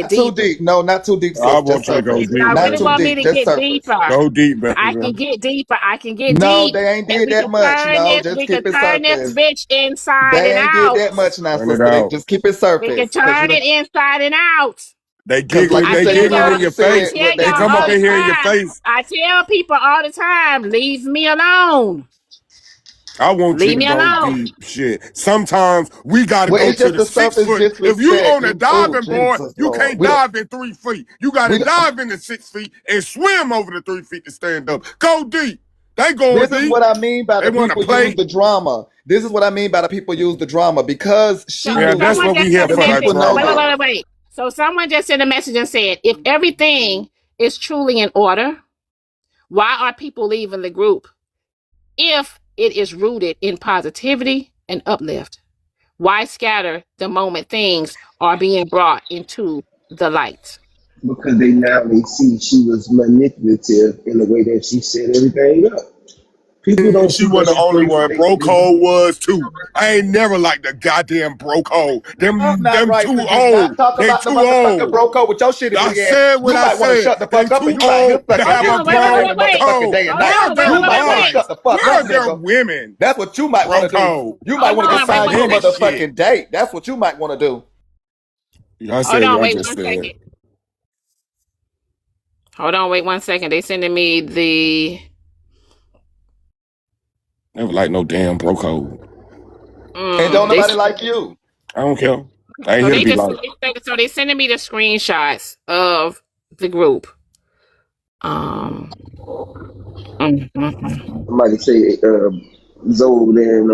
Too deep. No, not too deep. I Sis. want Just you to go surface. deep. y'all Not really too want me deep. to Just get surface. deeper, Go deep, I baby. can get deeper. I can get No, deep. they ain't And did we that can much. turn No, this, just we keep can it turn this surface. bitch inside They and ain't did out. that much now, Turn it sister. They out. just keep it We can surface. turn it inside and out. They Because like you I said, tell you giggling y'all, in already your I said face. tell what they They y'all come doing. up all the in here in your time. face. I tell people all the time, leave me alone. I want you Leave to me go alone. deep. Shit. Sometimes we gotta Well, go it's to just the the surface 6 foot. If you disrespect. on a You, oh, diving board, Jesus, you Lord. can't dive in 3 feet. You gotta dive in the 6 feet and swim over the 3 feet to stand up. Go deep. They going This is deep. what I mean by They the wanna people use play. the drama. This is what I mean by the people use the drama because she Yeah, knew that's Someone what just we sent here a the for, that message. people know Wait, wait, drama. this. wait, wait. So someone just sent a message and said, if everything is truly in order, why are people leaving the group? If it is rooted in positivity and uplift, why scatter the moment things are being brought into the light? Because they see she was manipulative in the way that she set everything up. People don't She see that wasn't the she only plays with one. their Bro feelings. Code was too. I ain't never liked the goddamn Bro Code. I'm Them not right too to do not old. talk They about the too motherfucking old. bro code with your shitty I booty ass. said what You I might want to said. shut the They fuck up too and you might hear old to sucking have dick. a Hold on, You ain't grown working motherfucking code. day and night. Where are their You might want to minds? shut the fuck Where up, are their nigga. women? That's what you might want Bro to do. Code. You might want to On some decide your nigga shit. motherfucking date. That's what you might want to do. I Hold said what on, I wait just 1 said. second. Hold on, wait 1 second. They sending me the Never like no damn Bro Code. And don't nobody like you. I don't care. I ain't so here to they be just like. so they sending me the screenshots of the group. Somebody say Zoe and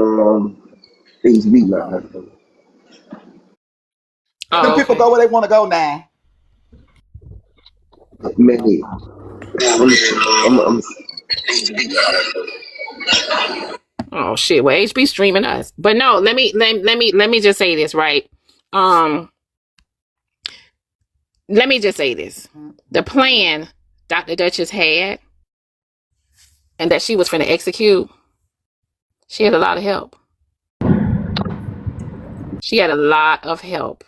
HB line. Let them Oh, people okay. go where they want to go now. Man, I'm Oh shit. Well, HB streaming us, but no. Let me just say this right. Um, let me just say this: the plan Dr. Duchess had, and that she was finna execute. She had a lot of help. She had a lot of help.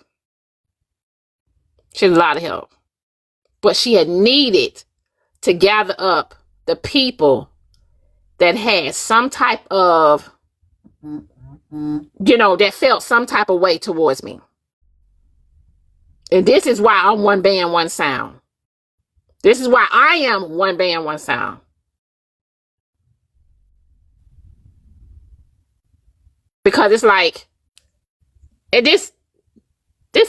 She had a lot of help, but she had needed to gather up the people that had some type of, that felt some type of way towards me. And this is why I'm one band, one sound. This is why I am one band, one sound. Because it's like, And this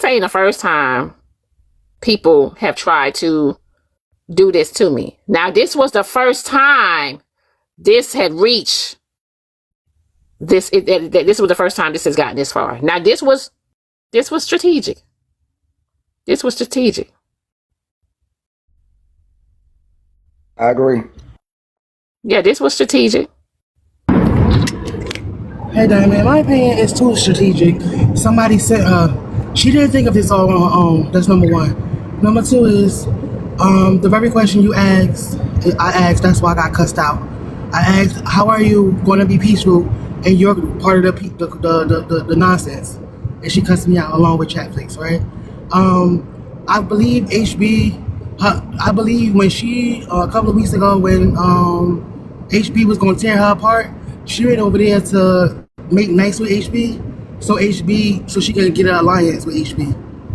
ain't the first time people have tried to do this to me. Now, this was the first time this had reached this. This was the first time this has gotten this far. Now, this was strategic. This was strategic. I agree. Yeah, this was strategic. Hey, Diamond, in my opinion, it's too strategic. Somebody sent her. She didn't think of this all on her own. That's number one. Number two is the very question you asked, I asked, that's why I got cussed out. I asked, how are you going to be peaceful and you're part of the nonsense? And she cussed me out along with Chatflix, right? I believe I believe when she, a couple of weeks ago, when HB was going to tear her apart, she went over there to make nice with HB, so she can get an alliance with HB.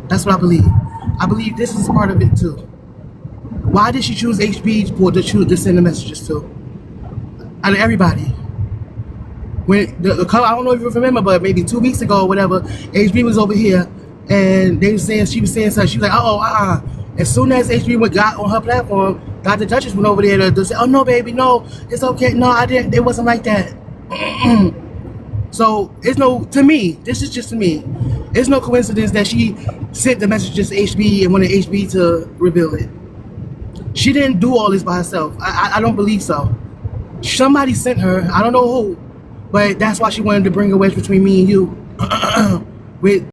That's what I believe. I believe this is part of it too. Why did she choose HB to send the messages to? Out of everybody. When I don't know if you remember, but maybe 2 weeks ago or whatever, HB was over here and she was saying something. She was like, As soon as HB got on her platform, Dr. Duchess went over there to say, oh no, baby, no, it's okay. No, I didn't. It wasn't like that. So to me, this is just to me. It's no coincidence that she sent the messages to HB and wanted HB to reveal it. She didn't do all this by herself. I don't believe so. Somebody sent her, I don't know who, but that's why she wanted to bring a wedge between me and you. With